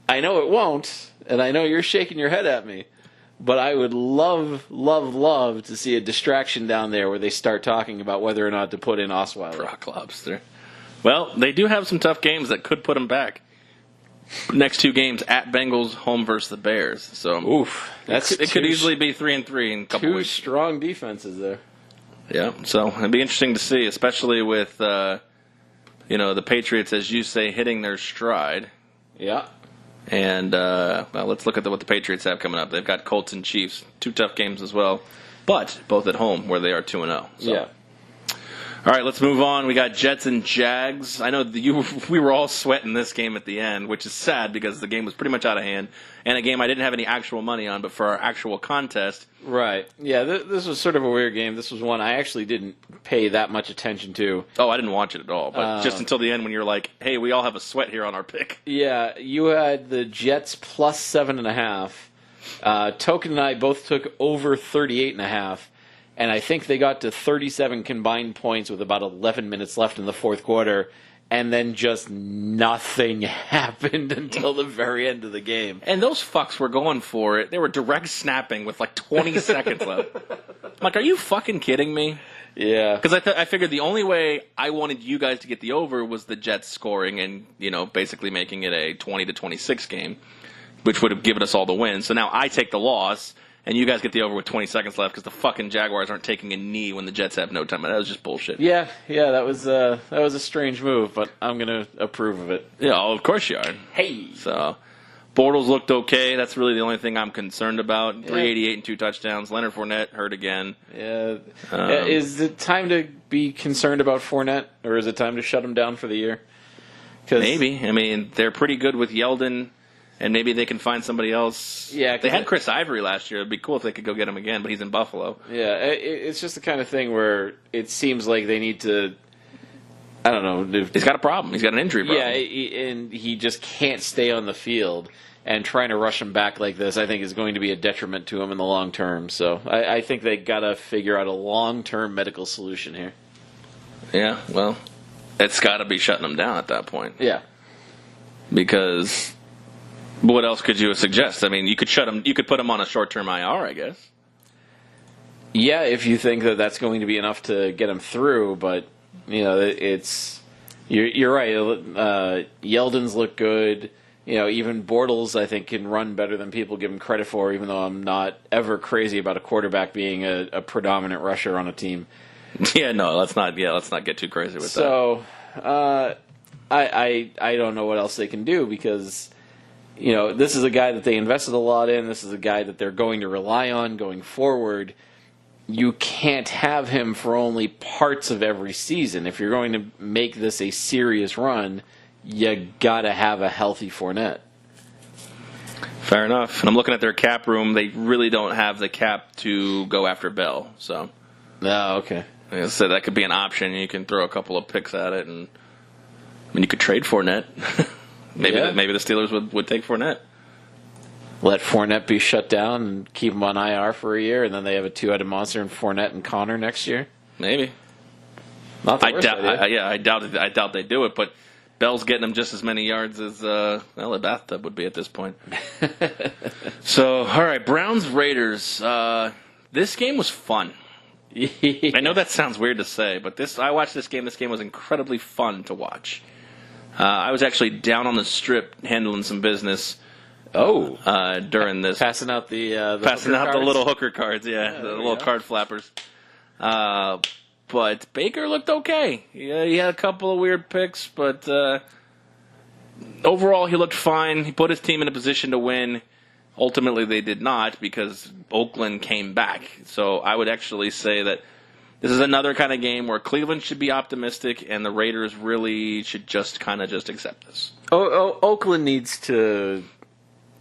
I know it won't, and I know you're shaking your head at me. But I would love, love, love to see a distraction down there where they start talking about whether or not to put in Osweiler. Brock Lobster. Well, they do have some tough games that could put them back. Next 2 games at Bengals, home versus the Bears. So, it could easily be 3-3 in a couple weeks. 2 strong defenses there. Yeah, so it'd be interesting to see, especially with the Patriots, as you say, hitting their stride. Yeah. And, let's look at what the Patriots have coming up. They've got Colts and Chiefs, 2 tough games as well, but both at home where they are 2-0. So. Yeah. All right, let's move on. We got Jets and Jags. I know we were all sweating this game at the end, which is sad because the game was pretty much out of hand, and a game I didn't have any actual money on, but for our actual contest. Right. Yeah, this was sort of a weird game. This was one I actually didn't pay that much attention to. Oh, I didn't watch it at all, but just until the end when you're like, hey, we all have a sweat here on our pick. Yeah, you had the Jets plus 7.5. Token and I both took over 38.5. And I think they got to 37 combined points with about 11 minutes left in the fourth quarter. and then just nothing happened until the very end of the game. And those fucks were going for it. They were direct snapping with like 20 seconds left. I'm like, are you fucking kidding me? Yeah. Because I figured the only way I wanted you guys to get the over was the Jets scoring and, basically making it a 20-26 game, which would have given us all the wins. So now I take the loss, and you guys get the over with 20 seconds left because the fucking Jaguars aren't taking a knee when the Jets have no time. That was just bullshit. Yeah, that was a strange move, but I'm going to approve of it. Yeah, of course you are. Hey! So, Bortles looked okay. That's really the only thing I'm concerned about. 388 and 2 touchdowns. Leonard Fournette hurt again. Yeah. Is it time to be concerned about Fournette, or is it time to shut him down for the year? Maybe. I mean, they're pretty good with Yeldon, and maybe they can find somebody else. Yeah, they had Chris Ivory last year. It'd be cool if they could go get him again, but he's in Buffalo. Yeah, it's just the kind of thing where it seems like they need to. I don't know. He's got a problem. He's got an injury problem. Yeah, and he just can't stay on the field. And trying to rush him back like this, I think, is going to be a detriment to him in the long term. So I think they got to figure out a long-term medical solution here. Yeah, well, it's got to be shutting him down at that point. Yeah. Because what else could you suggest? I mean, you could shut him. You could put him on a short-term IR, I guess. Yeah, if you think that that's going to be enough to get him through, but it's you're right. Yeldon's look good. Even Bortles, I think, can run better than people give him credit for, even though I'm not ever crazy about a quarterback being a predominant rusher on a team. Yeah, no, let's not get too crazy with that. So, I don't know what else they can do because, this is a guy that they invested a lot in. This is a guy that they're going to rely on going forward. You can't have him for only parts of every season. If you're going to make this a serious run, you gotta have a healthy Fournette. Fair enough. And I'm looking at their cap room. They really don't have the cap to go after Bell. So, okay. Like I said, that could be an option. You can throw a couple of picks at it, and you could trade Fournette. maybe the Steelers would take Fournette. Let Fournette be shut down and keep him on IR for a year, and then they have a two-headed monster in Fournette and Connor next year. Maybe. Not the worst idea. I doubt they do it, but Bell's getting him just as many yards as a bathtub would be at this point. So, all right, Browns-Raiders. This game was fun. I know that sounds weird to say, but I watched this game. This game was incredibly fun to watch. I was actually down on the strip handling some business. During this, passing out the little hooker cards, the little card flappers. But Baker looked okay. Yeah, he had a couple of weird picks, but overall he looked fine. He put his team in a position to win. Ultimately, they did not because Oakland came back. So I would actually say that this is another kind of game where Cleveland should be optimistic and the Raiders really should just accept this. Oakland needs to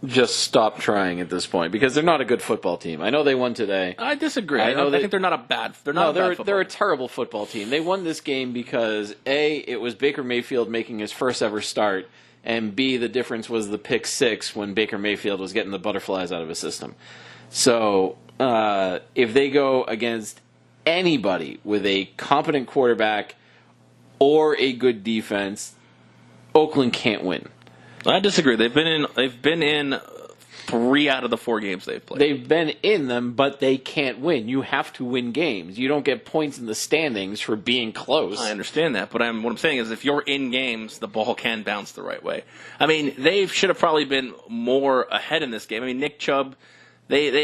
just stop trying at this point because they're not a good football team. I know they won today. I disagree. I think they're not a bad. They're a terrible football team. They won this game because A, it was Baker Mayfield making his first ever start, and B, the difference was the pick six when Baker Mayfield was getting the butterflies out of his system. So if they go against anybody with a competent quarterback or a good defense, Oakland can't win. I disagree. They've been in 3 out of the 4 games they've played. They've been in them, but they can't win. You have to win games. You don't get points in the standings for being close. I understand that, but what I'm saying is if you're in games, the ball can bounce the right way. I mean, they should have probably been more ahead in this game. I mean, Nick Chubb, they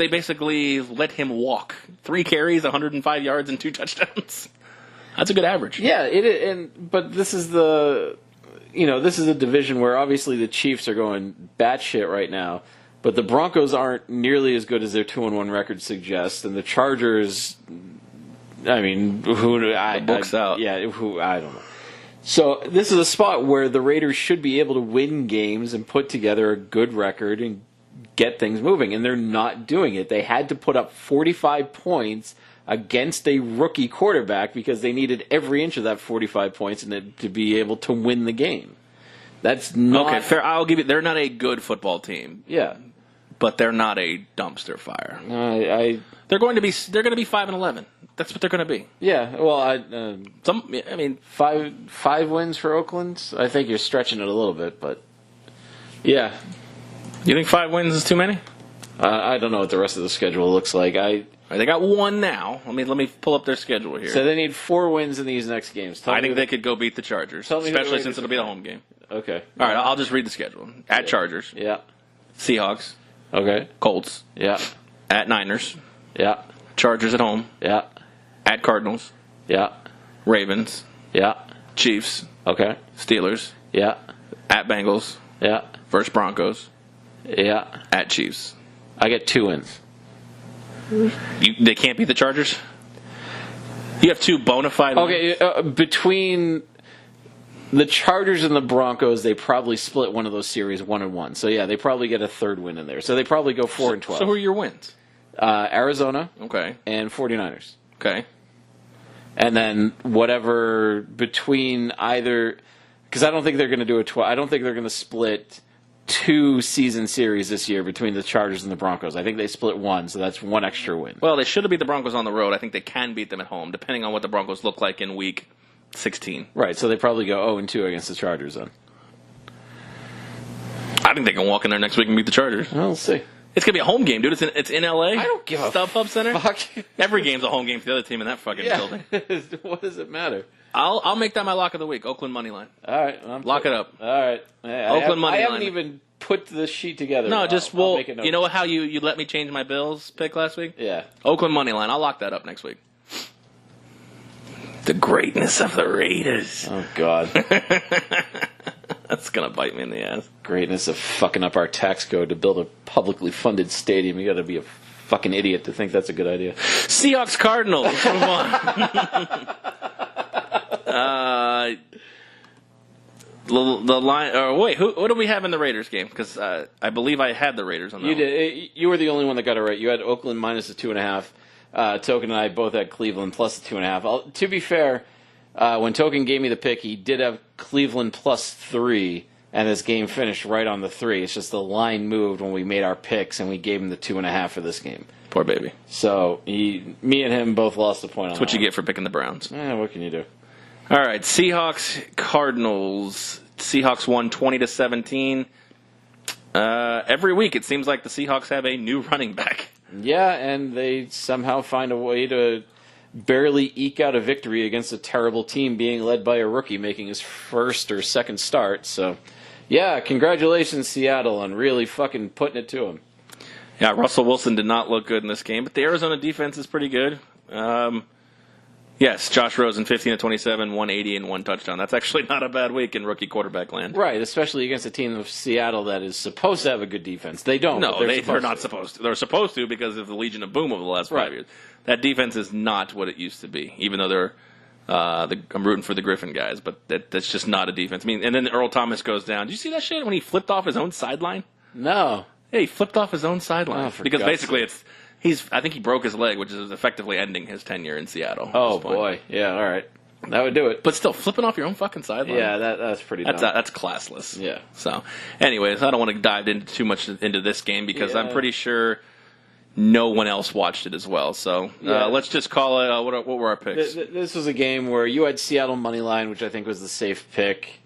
basically let him walk. 3 carries, 105 yards, and 2 touchdowns. That's a good average. Yeah, but this is this is a division where obviously the Chiefs are going batshit right now, but the Broncos aren't nearly as good as their 2-1 record suggests, and the Chargers, I mean, books out. Yeah, I don't know. So this is a spot where the Raiders should be able to win games and put together a good record and get things moving, and they're not doing it. They had to put up 45 points against a rookie quarterback because they needed every inch of that 45 points to be able to win the game. That's not... Okay, fair. I'll give you... They're not a good football team. Yeah. But they're not a dumpster fire. They're going to be 5-11. That's what they're going to be. Yeah, well, I mean, five wins for Oakland. I think you're stretching it a little bit, but yeah. You think 5 wins is too many? I don't know what the rest of the schedule looks like. They got 1 now. Let me pull up their schedule here. So they need 4 wins in these next games. I think they could go beat the Chargers, especially since it'll be the home game. Okay. All right, I'll just read the schedule. At Chargers. Yeah. Seahawks. Okay. Colts. Yeah. At Niners. Yeah. Chargers at home. Yeah. At Cardinals. Yeah. Ravens. Yeah. Chiefs. Okay. Steelers. Yeah. At Bengals. Yeah. Versus Broncos. Yeah. At Chiefs. I get 2 wins. They can't beat the Chargers? You have 2 bona fide wins? Okay, between the Chargers and the Broncos, they probably split one of those series 1-1. So yeah, they probably get a 3rd win in there. So they probably go 4-12. So who are your wins? Arizona. Okay. And 49ers. Okay. And then whatever between either, because I don't think they're going to do I don't think they're going to split 2 season series this year between the Chargers and the Broncos. I think they split 1, so that's 1 extra win. Well, they should have beat the Broncos on the road. I think they can beat them at home, depending on what the Broncos look like in week 16. Right, so they probably go 0-2 against the Chargers then. I think they can walk in there next week and beat the Chargers. Well, we'll see. It's going to be a home game, dude. It's in L.A. I don't give a StubHub Center. Fuck. Every game's a home game for the other team in that fucking building. What does it matter? I'll make that my lock of the week. Oakland money line. All right. Lock it up. All right. Oakland money line. I haven't even put the sheet together. No, I'll make a note. You know how you let me change my Bills pick last week? Yeah. Oakland money line. I'll lock that up next week. The greatness of the Raiders. Oh, God. That's going to bite me in the ass. Greatness of fucking up our tax code to build a publicly funded stadium. You got to be a fucking idiot to think that's a good idea. Seahawks Cardinals. Move on. The line. Or wait, what do we have in the Raiders game? Because I believe I had the Raiders on that. You did. You were the only one that got it right. You had Oakland minus the 2.5. Token and I both had Cleveland plus the 2.5. To be fair, when Token gave me the pick, he did have Cleveland plus 3, and this game finished right on the 3. It's just the line moved when we made our picks, and we gave him the 2.5 for this game. Poor baby. So me and him both lost the point on that. That's what you get for picking the Browns. What can you do? All right, Seahawks Cardinals. Seahawks won 20-17. Every week it seems like the Seahawks have a new running back. Yeah, and they somehow find a way to barely eke out a victory against a terrible team being led by a rookie making his first or second start. So, yeah, congratulations, Seattle, on really fucking putting it to him. Yeah, Russell Wilson did not look good in this game, but the Arizona defense is pretty good. Yes, Josh Rosen, 15-27, 180 and 1 touchdown. That's actually not a bad week in rookie quarterback land. Right, especially against a team of Seattle that is supposed to have a good defense. They don't. No, they're not supposed to. They're supposed to because of the Legion of Boom over the last 5 years. That defense is not what it used to be, even though they're I'm rooting for the Griffin guys, but that's just not a defense. I mean, and then Earl Thomas goes down. Did you see that shit when he flipped off his own sideline? No. Yeah, he flipped off his own sideline. Because basically I think he broke his leg, which is effectively ending his tenure in Seattle. Oh, boy. Yeah, all right. That would do it. But still, flipping off your own fucking sideline? Yeah, that's pretty dumb. That's classless. Yeah. So, anyways, I don't want to dive into too much into this game because I'm pretty sure no one else watched it as well. So, let's just call it, what were our picks? This was a game where you had Seattle money line, which I think was the safe pick.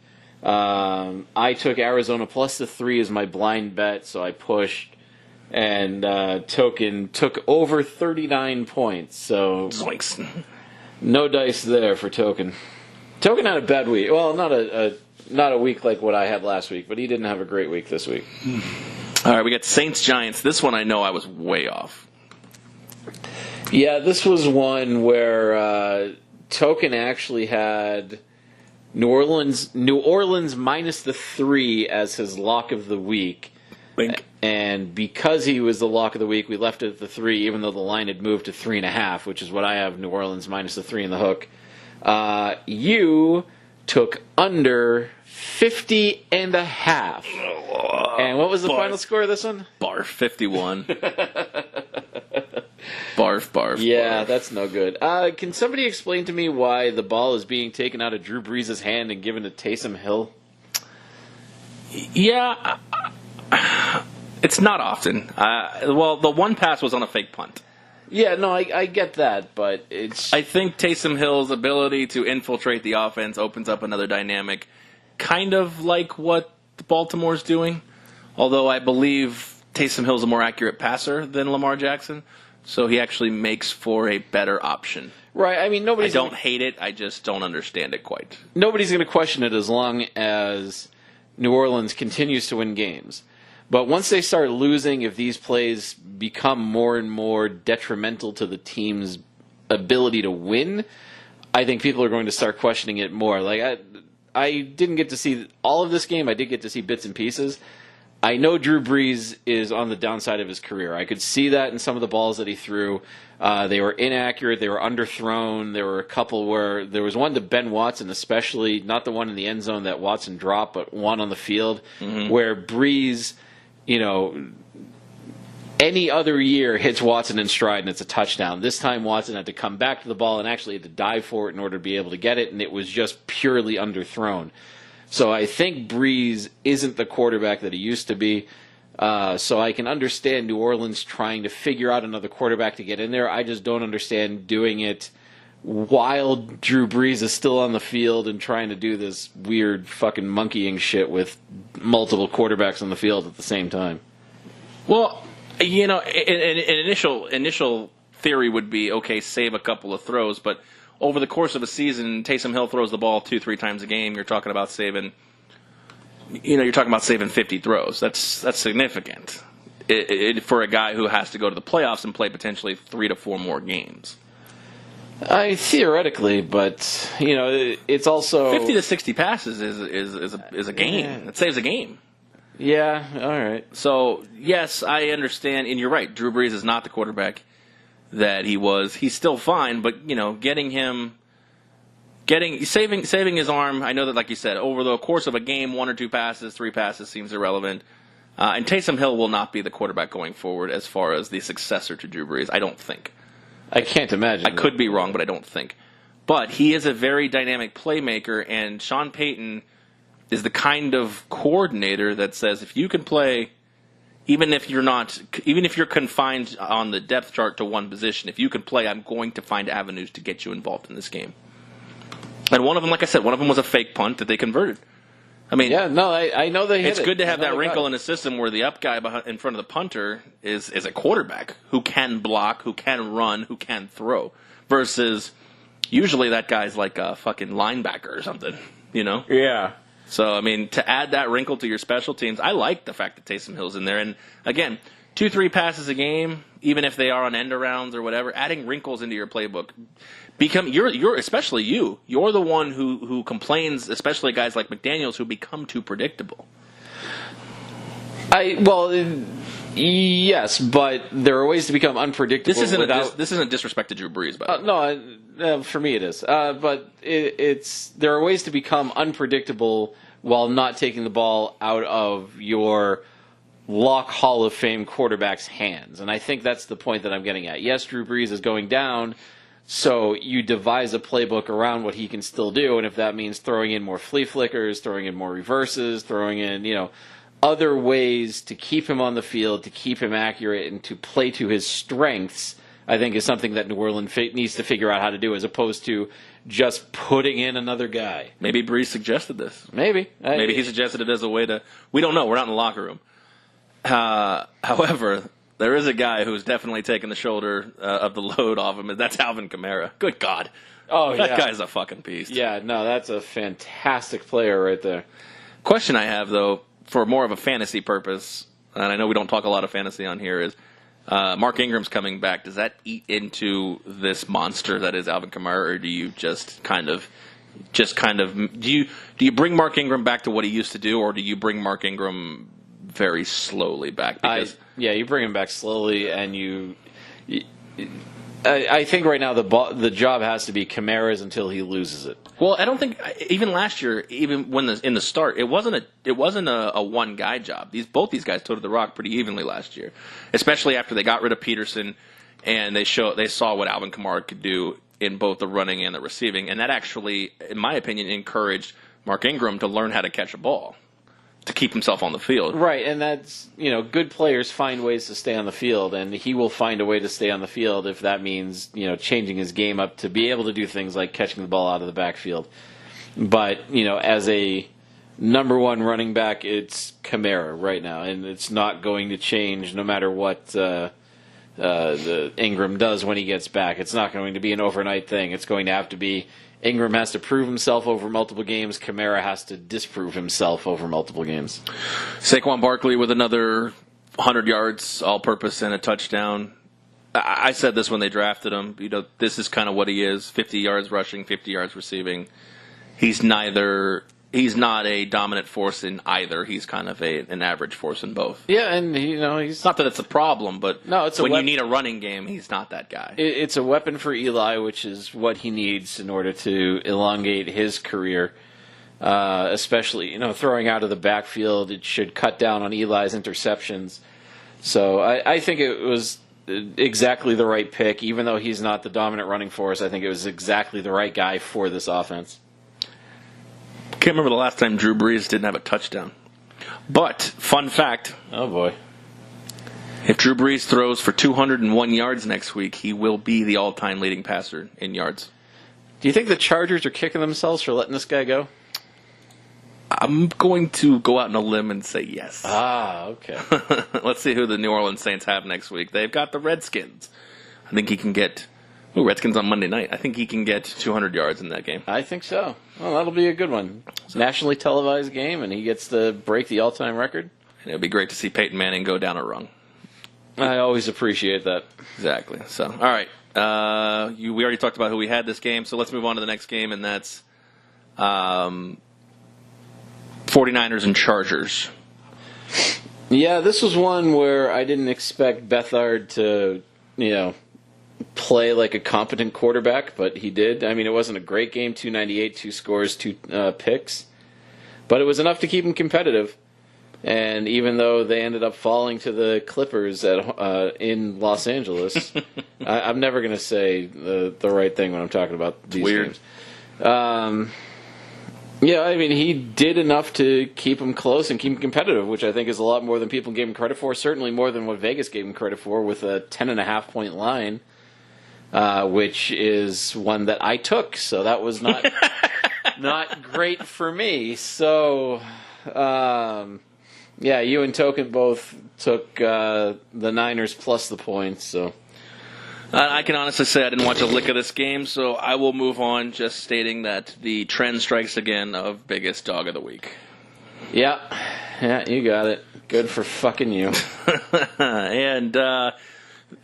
I took Arizona plus the 3 as my blind bet, so I pushed. And Token took over 39 points, so Zoinks. No dice there for Token. Token had a bad week. Well, not a week like what I had last week, but he didn't have a great week this week. All right, we got Saints Giants. This one I know I was way off. Yeah, this was one where Token actually had New Orleans minus the 3 as his lock of the week. Bink. And because he was the lock of the week, we left it at the 3, even though the line had moved to 3.5, which is what I have, New Orleans minus the 3 in the hook. You took under 50.5. And what was the final score of this one? Barf, 51. Barf. Yeah, that's no good. Can somebody explain to me why the ball is being taken out of Drew Brees' hand and given to Taysom Hill? Yeah, it's not often. Well, the one pass was on a fake punt. Yeah, no, I get that, but I think Taysom Hill's ability to infiltrate the offense opens up another dynamic, kind of like what Baltimore's doing, although I believe Taysom Hill's a more accurate passer than Lamar Jackson, so he actually makes for a better option. Right, I mean, I don't hate it, I just don't understand it quite. Nobody's going to question it as long as New Orleans continues to win games. But once they start losing, if these plays become more and more detrimental to the team's ability to win, I think people are going to start questioning it more. Like I didn't get to see all of this game. I did get to see bits and pieces. I know Drew Brees is on the downside of his career. I could see that in some of the balls that he threw. They were inaccurate. They were underthrown. There were a couple where there was one to Ben Watson, especially not the one in the end zone that Watson dropped, but one on the field where Brees, any other year hits Watson in stride and it's a touchdown. This time Watson had to come back to the ball and actually had to dive for it in order to be able to get it, and it was just purely underthrown. So I think Brees isn't the quarterback that he used to be. So I can understand New Orleans trying to figure out another quarterback to get in there. I just don't understand doing it while Drew Brees is still on the field and trying to do this weird fucking monkeying shit with multiple quarterbacks on the field at the same time. Well, an initial theory would be, okay, save a couple of throws, but over the course of a season, Taysom Hill throws the ball 2-3 times a game. You're talking about saving 50 throws. That's significant for a guy who has to go to the playoffs and play potentially 3 to 4 more games. Theoretically, but it's also 50 to 60 passes is a game. Yeah. It saves a game. Yeah, all right. So yes, I understand, and you're right. Drew Brees is not the quarterback that he was. He's still fine, but saving his arm. I know that, like you said, over the course of a game, 1 or 2 passes, 3 passes seems irrelevant. And Taysom Hill will not be the quarterback going forward as far as the successor to Drew Brees. I don't think. I can't imagine. I could be wrong, but I don't think. But he is a very dynamic playmaker, and Sean Payton is the kind of coordinator that says if you can play, even if you're confined on the depth chart to one position, if you can play, I'm going to find avenues to get you involved in this game. And one of them, like I said, was a fake punt that they converted. I mean, yeah, no, I know they hit it. It's good to have that wrinkle in a system where the up guy in front of the punter is a quarterback who can block, who can run, who can throw, versus usually that guy's like a fucking linebacker or something, Yeah. So, I mean, to add that wrinkle to your special teams, I like the fact that Taysom Hill's in there. And, again, 2-3 passes a game, even if they are on end-arounds or whatever, adding wrinkles into your playbook. You're especially you're the one who complains, especially guys like McDaniels, who become too predictable. Yes, but there are ways to become unpredictable. This isn't disrespect to Drew Brees, by the way. No, for me it is. But there are ways to become unpredictable while not taking the ball out of your lock Hall of Fame quarterback's hands. And I think that's the point that I'm getting at. Yes, Drew Brees is going down, so you devise a playbook around what he can still do, and if that means throwing in more flea flickers, throwing in more reverses, throwing in, other ways to keep him on the field, to keep him accurate, and to play to his strengths, I think is something that New Orleans needs to figure out how to do, as opposed to just putting in another guy. Maybe Brees suggested this. Maybe he suggested it as a way to... We don't know. We're not in the locker room. However, there is a guy who's definitely taken the shoulder of the load off him, and that's Alvin Kamara. Good God. Oh, that guy's a fucking beast. Yeah, no, that's a fantastic player right there. Question I have, though, for more of a fantasy purpose, and I know we don't talk a lot of fantasy on here, is Mark Ingram's coming back. Does that eat into this monster that is Alvin Kamara, or do you just kind of do you bring Mark Ingram back to what he used to do, or do you bring Mark Ingram very slowly back? Because you bring him back slowly, and I think right now the job has to be Kamara's until he loses it. Well, I don't think even last year, even when in the start, it wasn't a one guy job. Both these guys toted the rock pretty evenly last year, especially after they got rid of Peterson and they saw what Alvin Kamara could do in both the running and the receiving, and that actually, in my opinion, encouraged Mark Ingram to learn how to catch a ball. to keep himself on the field. Right, and that's, good players find ways to stay on the field, and he will find a way to stay on the field if that means, changing his game up to be able to do things like catching the ball out of the backfield. But, as a number one running back, it's Kamara right now, and it's not going to change no matter what the Ingram does when he gets back. It's not going to be an overnight thing. It's going to have to be Ingram has to prove himself over multiple games. Kamara has to disprove himself over multiple games. Saquon Barkley with another 100 yards, all-purpose, and a touchdown. I said this when they drafted him. This is kind of what he is: 50 yards rushing, 50 yards receiving. He's not a dominant force in either. He's kind of an average force in both. Yeah, and he's not that it's a problem, but when you need a running game, he's not that guy. It's a weapon for Eli, which is what he needs in order to elongate his career. Especially, throwing out of the backfield, it should cut down on Eli's interceptions. So I think it was exactly the right pick, even though he's not the dominant running force. I think it was exactly the right guy for this offense. Can't remember the last time Drew Brees didn't have a touchdown. But, fun fact. Oh, boy. If Drew Brees throws for 201 yards next week, he will be the all-time leading passer in yards. Do you think the Chargers are kicking themselves for letting this guy go? I'm going to go out on a limb and say yes. Ah, okay. Let's see who the New Orleans Saints have next week. They've got the Redskins. I think he can get... Ooh, Redskins on Monday night. I think he can get 200 yards in that game. I think so. Well, that'll be a good one. Nationally televised game, and he gets to break the all-time record. And it would be great to see Peyton Manning go down a rung. I always appreciate that. Exactly. So, all right. We already talked about who we had this game, so let's move on to the next game, and that's 49ers and Chargers. Yeah, this was one where I didn't expect Beathard to, play like a competent quarterback, but he did. I mean, it wasn't a great game, 298, 2 scores, 2 picks, but it was enough to keep him competitive. And even though they ended up falling to the Clippers in Los Angeles, I'm never going to say the right thing when I'm talking about these games. Yeah, I mean, he did enough to keep him close and keep him competitive, which I think is a lot more than people gave him credit for, certainly more than what Vegas gave him credit for with a 10.5-point line. Which is one that I took, so that was not not great for me. So, yeah, you and Token both took the Niners plus the points. So, I can honestly say I didn't watch a lick of this game, so I will move on just stating that the trend strikes again of biggest dog of the week. Yeah, you got it. Good for fucking you. And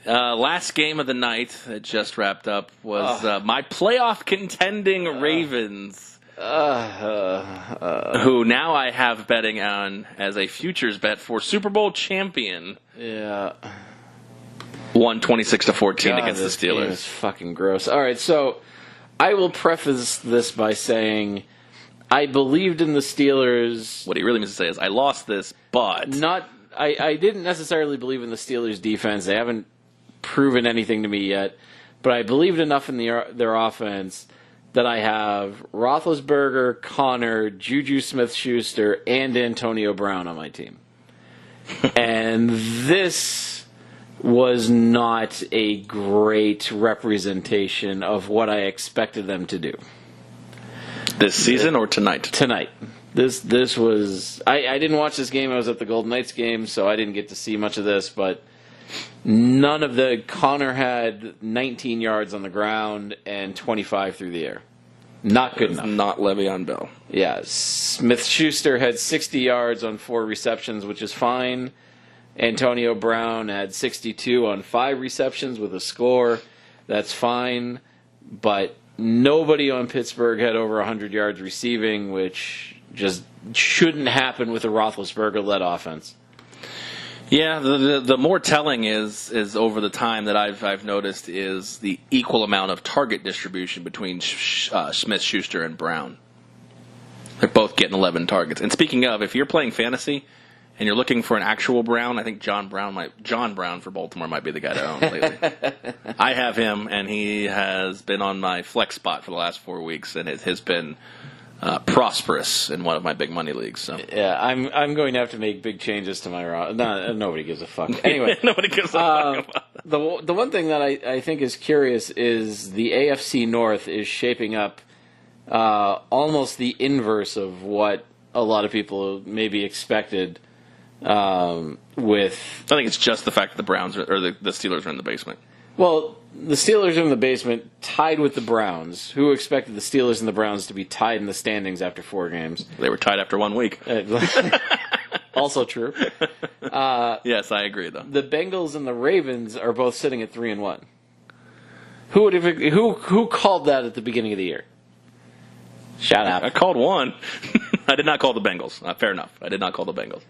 last game of the night that just wrapped up was my playoff contending Ravens, who now I have betting on as a futures bet for Super Bowl champion. Yeah. Won 26-14 against the Steelers. Game is fucking gross. All right, so I will preface this by saying I believed in the Steelers. What he really means to say is I lost this, but I didn't necessarily believe in the Steelers' defense. They haven't proven anything to me yet, but I believed enough in their offense that I have Roethlisberger, Connor, Juju Smith-Schuster, and Antonio Brown on my team. And this was not a great representation of what I expected them to do. This season or tonight? Tonight. This was... I didn't watch this game. I was at the Golden Knights game, so I didn't get to see much of this, but none of the... Connor had 19 yards on the ground and 25 through the air. Not good enough. Not Le'Veon Bell. Yeah. Smith-Schuster had 60 yards on 4 receptions, which is fine. Antonio Brown had 62 on 5 receptions with a score. That's fine. But nobody on Pittsburgh had over 100 yards receiving, which just shouldn't happen with a Roethlisberger-led offense. Yeah, the more telling is over the time that I've noticed is the equal amount of target distribution between Smith-Schuster and Brown. They're both getting 11 targets. And speaking of, if you're playing fantasy and you're looking for an actual Brown, I think John Brown for Baltimore might be the guy to own lately. I have him, and he has been on my flex spot for the last 4 weeks, and it has been prosperous in one of my big money leagues. So Yeah, I'm going to have to make big changes to my roster. No, nobody gives a fuck. Anyway, nobody gives a fuck about that. the one thing that I think is curious is the AFC North is shaping up almost the inverse of what a lot of people maybe expected. With I think it's just the fact that the Browns or the Steelers are in the basement. Well, the Steelers are in the basement, tied with the Browns. Who expected the Steelers and the Browns to be tied in the standings after 4 games? They were tied after 1 week. Also true. Yes, I agree, though. The Bengals and the Ravens are both sitting at 3-1. Who called that at the beginning of the year? Shut up. I called one. I did not call the Bengals. Fair enough. I did not call the Bengals.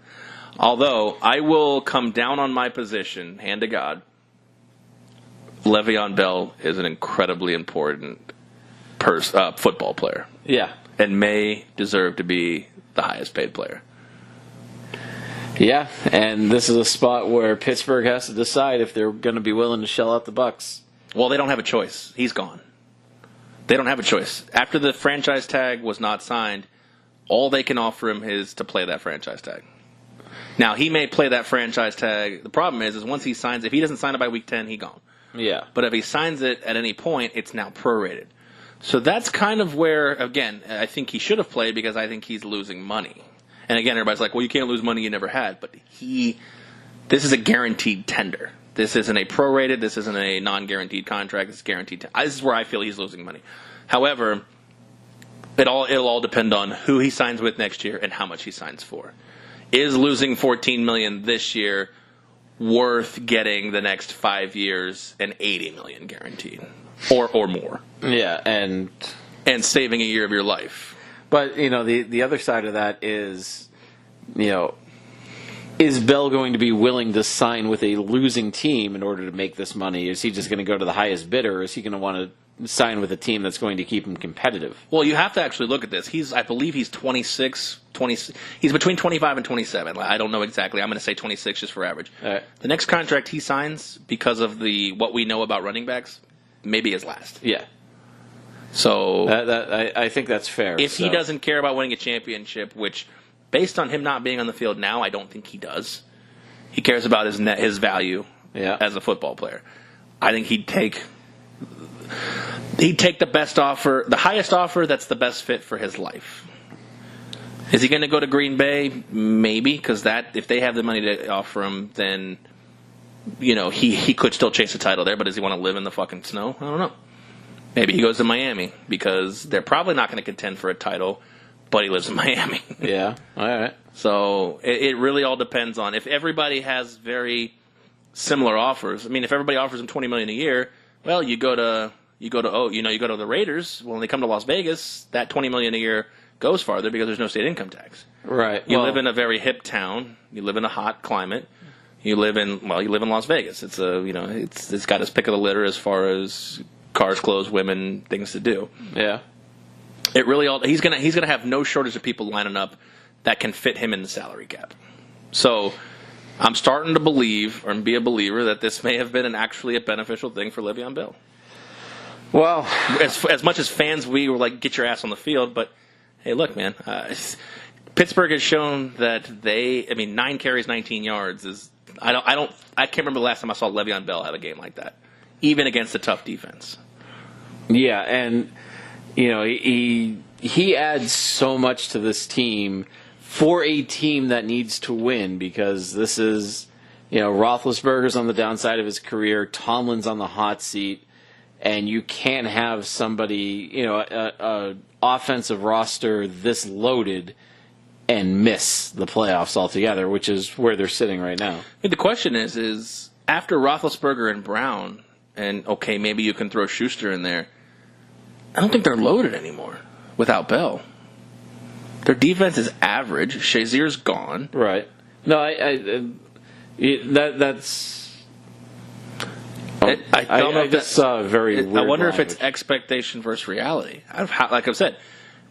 Although, I will come down on my position, hand to God. LeVeon Bell is an incredibly important football player. Yeah. And may deserve to be the highest paid player. Yeah, and this is a spot where Pittsburgh has to decide if they're going to be willing to shell out the bucks. Well, they don't have a choice. He's gone. They don't have a choice. After the franchise tag was not signed, all they can offer him is to play that franchise tag. Now, he may play that franchise tag. The problem is once he signs, if he doesn't sign it by week 10, he's gone. Yeah. But if he signs it at any point, it's now prorated. So that's kind of where, again, I think he should have played because I think he's losing money. And again, everybody's like, well, you can't lose money you never had. But this is a guaranteed tender. This isn't a prorated. This isn't a non-guaranteed contract. It's guaranteed. This is where I feel he's losing money. However, it'll all depend on who he signs with next year and how much he signs for. Is losing $14 million this year worth getting the next 5 years and $80 million guaranteed, or more? Yeah, and saving a year of your life. But the other side of that is, is Bell going to be willing to sign with a losing team in order to make this money? Is he just going to go to the highest bidder, or is he going to want to sign with a team that's going to keep him competitive? Well, you have to actually look at this. I believe he's 26. He's between 25 and 27. I don't know exactly. I'm going to say 26 just for average. Right. The next contract he signs, because of what we know about running backs, maybe his last. Yeah. So I think that's fair. If he doesn't care about winning a championship, which, based on him not being on the field now, I don't think he does. He cares about his value as a football player. I think he'd take the best offer, the highest offer that's the best fit for his life. Is he going to go to Green Bay? Maybe, because if they have the money to offer him, then he could still chase a title there. But does he want to live in the fucking snow? I don't know. Maybe he goes to Miami because they're probably not going to contend for a title, but he lives in Miami. Yeah, all right. So it really all depends on if everybody has very similar offers. I mean, if everybody offers him $20 million a year, well, you go to the Raiders. Well, when they come to Las Vegas, that $20 million a year goes farther because there's no state income tax. Right. You live in a very hip town. You live in a hot climate. You live in Las Vegas. It's it's got its pick of the litter as far as cars, clothes, women, things to do. Yeah. It really he's gonna have no shortage of people lining up that can fit him in the salary cap. So I'm starting to believe or be a believer that this may have been actually a beneficial thing for Le'Veon Bell. Well, as much as fans, we were like, get your ass on the field, but hey, look, man, Pittsburgh has shown that 9 carries, 19 yards is. I can't remember the last time I saw Le'Veon Bell have a game like that, even against a tough defense. Yeah, and he adds so much to this team for a team that needs to win because this is Roethlisberger's on the downside of his career, Tomlin's on the hot seat. And you can't have somebody, a offensive roster this loaded and miss the playoffs altogether, which is where they're sitting right now. The question is after Roethlisberger and Brown, and okay, maybe you can throw Schuster in there, I don't think they're loaded anymore without Bell. Their defense is average. Shazier's gone. Right. No, that's... I don't know if just saw a very weird I wonder language. if it's expectation versus reality. Like I've said,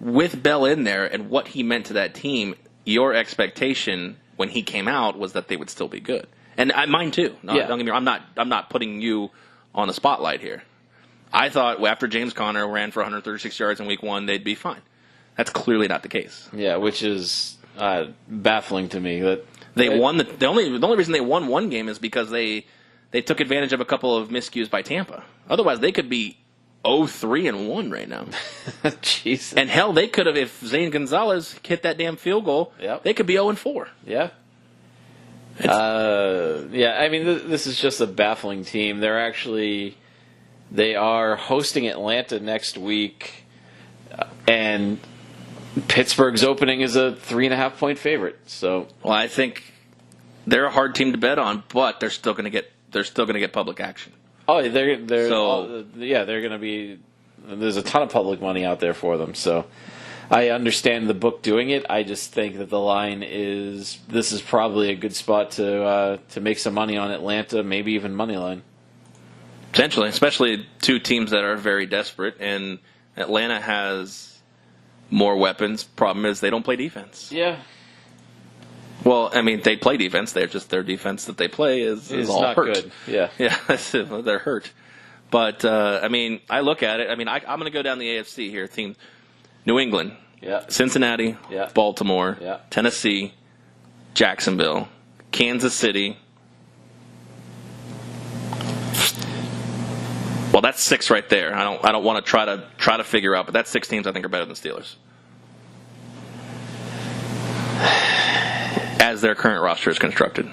with Bell in there and what he meant to that team, your expectation when he came out was that they would still be good. And mine too. Don't get me wrong. I'm not putting you on the spotlight here. I thought after James Conner ran for 136 yards in week 1, they'd be fine. That's clearly not the case. Yeah, which is baffling to me. That they won the only reason they won one game is because they took advantage of a couple of miscues by Tampa. Otherwise, they could be 0-3-1 right now. Jeez. And hell, they could have, if Zane Gonzalez hit that damn field goal, they could be 0-4. Yeah. I mean, this is just a baffling team. They are hosting Atlanta next week, and Pittsburgh's opening is a 3.5-point favorite. So, well, I think they're a hard team to bet on, but they're still going to get public action. Oh, they're going to be. There's a ton of public money out there for them. So, I understand the book doing it. I just think that the line is. This is probably a good spot to make some money on Atlanta, maybe even money line. Potentially, especially two teams that are very desperate, and Atlanta has more weapons. Problem is they don't play defense. Yeah. Well, I mean, they play defense. They're just their defense that they play is all not hurt. Good. Yeah. Yeah, they're hurt. But I mean, I look at it. I mean, I'm going to go down the AFC here. Team New England, Cincinnati, Baltimore, Tennessee, Jacksonville, Kansas City. Well, that's 6 right there. I don't want to try to figure out, but that's 6 teams I think are better than the Steelers. As their current roster is constructed.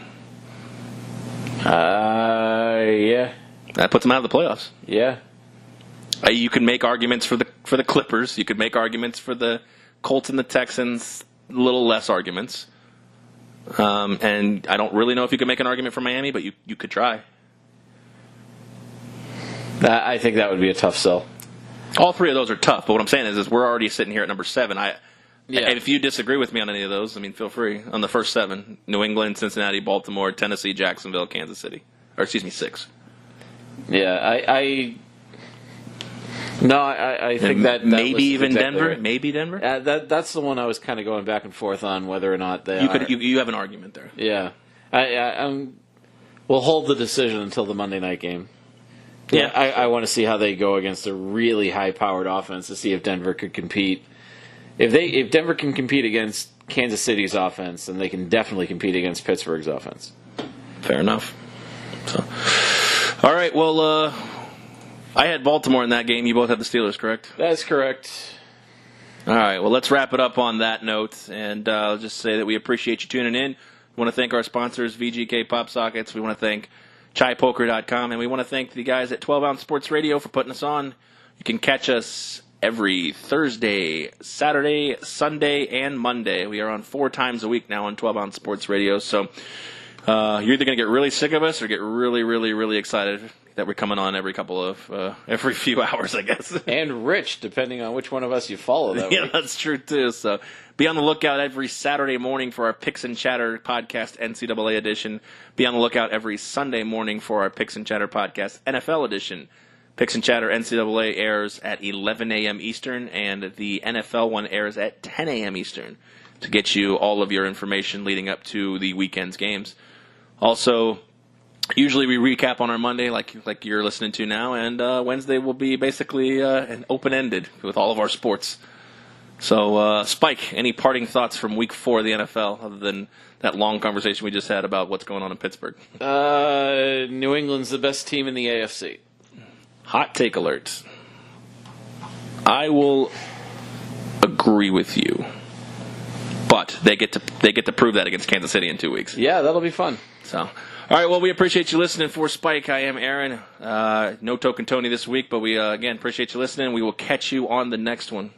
Yeah. That puts them out of the playoffs. Yeah. You can make arguments for the Clippers. You could make arguments for the Colts and the Texans. A little less arguments. And I don't really know if you could make an argument for Miami, but you could try. I think that would be a tough sell. All 3 of those are tough, but what I'm saying is we're already sitting here at number 7. And if you disagree with me on any of those, I mean, feel free. On the first 7, New England, Cincinnati, Baltimore, Tennessee, Jacksonville, Kansas City. Or, excuse me, 6. Yeah, I think that maybe even exactly Denver. Right. Maybe Denver. That's the one I was kind of going back and forth on whether or not they You have an argument there. Yeah, we'll hold the decision until the Monday night game. Yeah, I want to see how they go against a really high-powered offense to see if Denver could compete. If Denver can compete against Kansas City's offense, then they can definitely compete against Pittsburgh's offense. Fair enough. So, all right. Well, I had Baltimore in that game. You both had the Steelers, correct? That's correct. All right. Well, let's wrap it up on that note, and I'll just say that we appreciate you tuning in. We want to thank our sponsors, VGK Pop Sockets. We want to thank ChaiPoker.com, and we want to thank the guys at 12 Ounce Sports Radio for putting us on. You can catch us every Thursday, Saturday, Sunday, and Monday. We are on 4 times a week now on 12 Ounce Sports Radio, so you're either going to get really sick of us or get really, really, really excited that we're coming on every few hours, I guess. And rich, depending on which one of us you follow that Yeah, week. that's true, too. So be on the lookout every Saturday morning for our Picks and Chatter podcast, NCAA edition. Be on the lookout every Sunday morning for our Picks and Chatter podcast, NFL edition. Picks and Chatter NCAA airs at 11 a.m. Eastern, and the NFL one airs at 10 a.m. Eastern to get you all of your information leading up to the weekend's games. Also, usually we recap on our Monday like you're listening to now, and Wednesday will be basically an open-ended with all of our sports. So, Spike, any parting thoughts from Week 4 of the NFL other than that long conversation we just had about what's going on in Pittsburgh? New England's the best team in the AFC. Hot take alert. I will agree with you, but they get to prove that against Kansas City in 2 weeks. Yeah, that'll be fun. So, all right. Well, we appreciate you listening. For Spike, I am Aaron. No Token Tony this week, but we again appreciate you listening. We will catch you on the next one.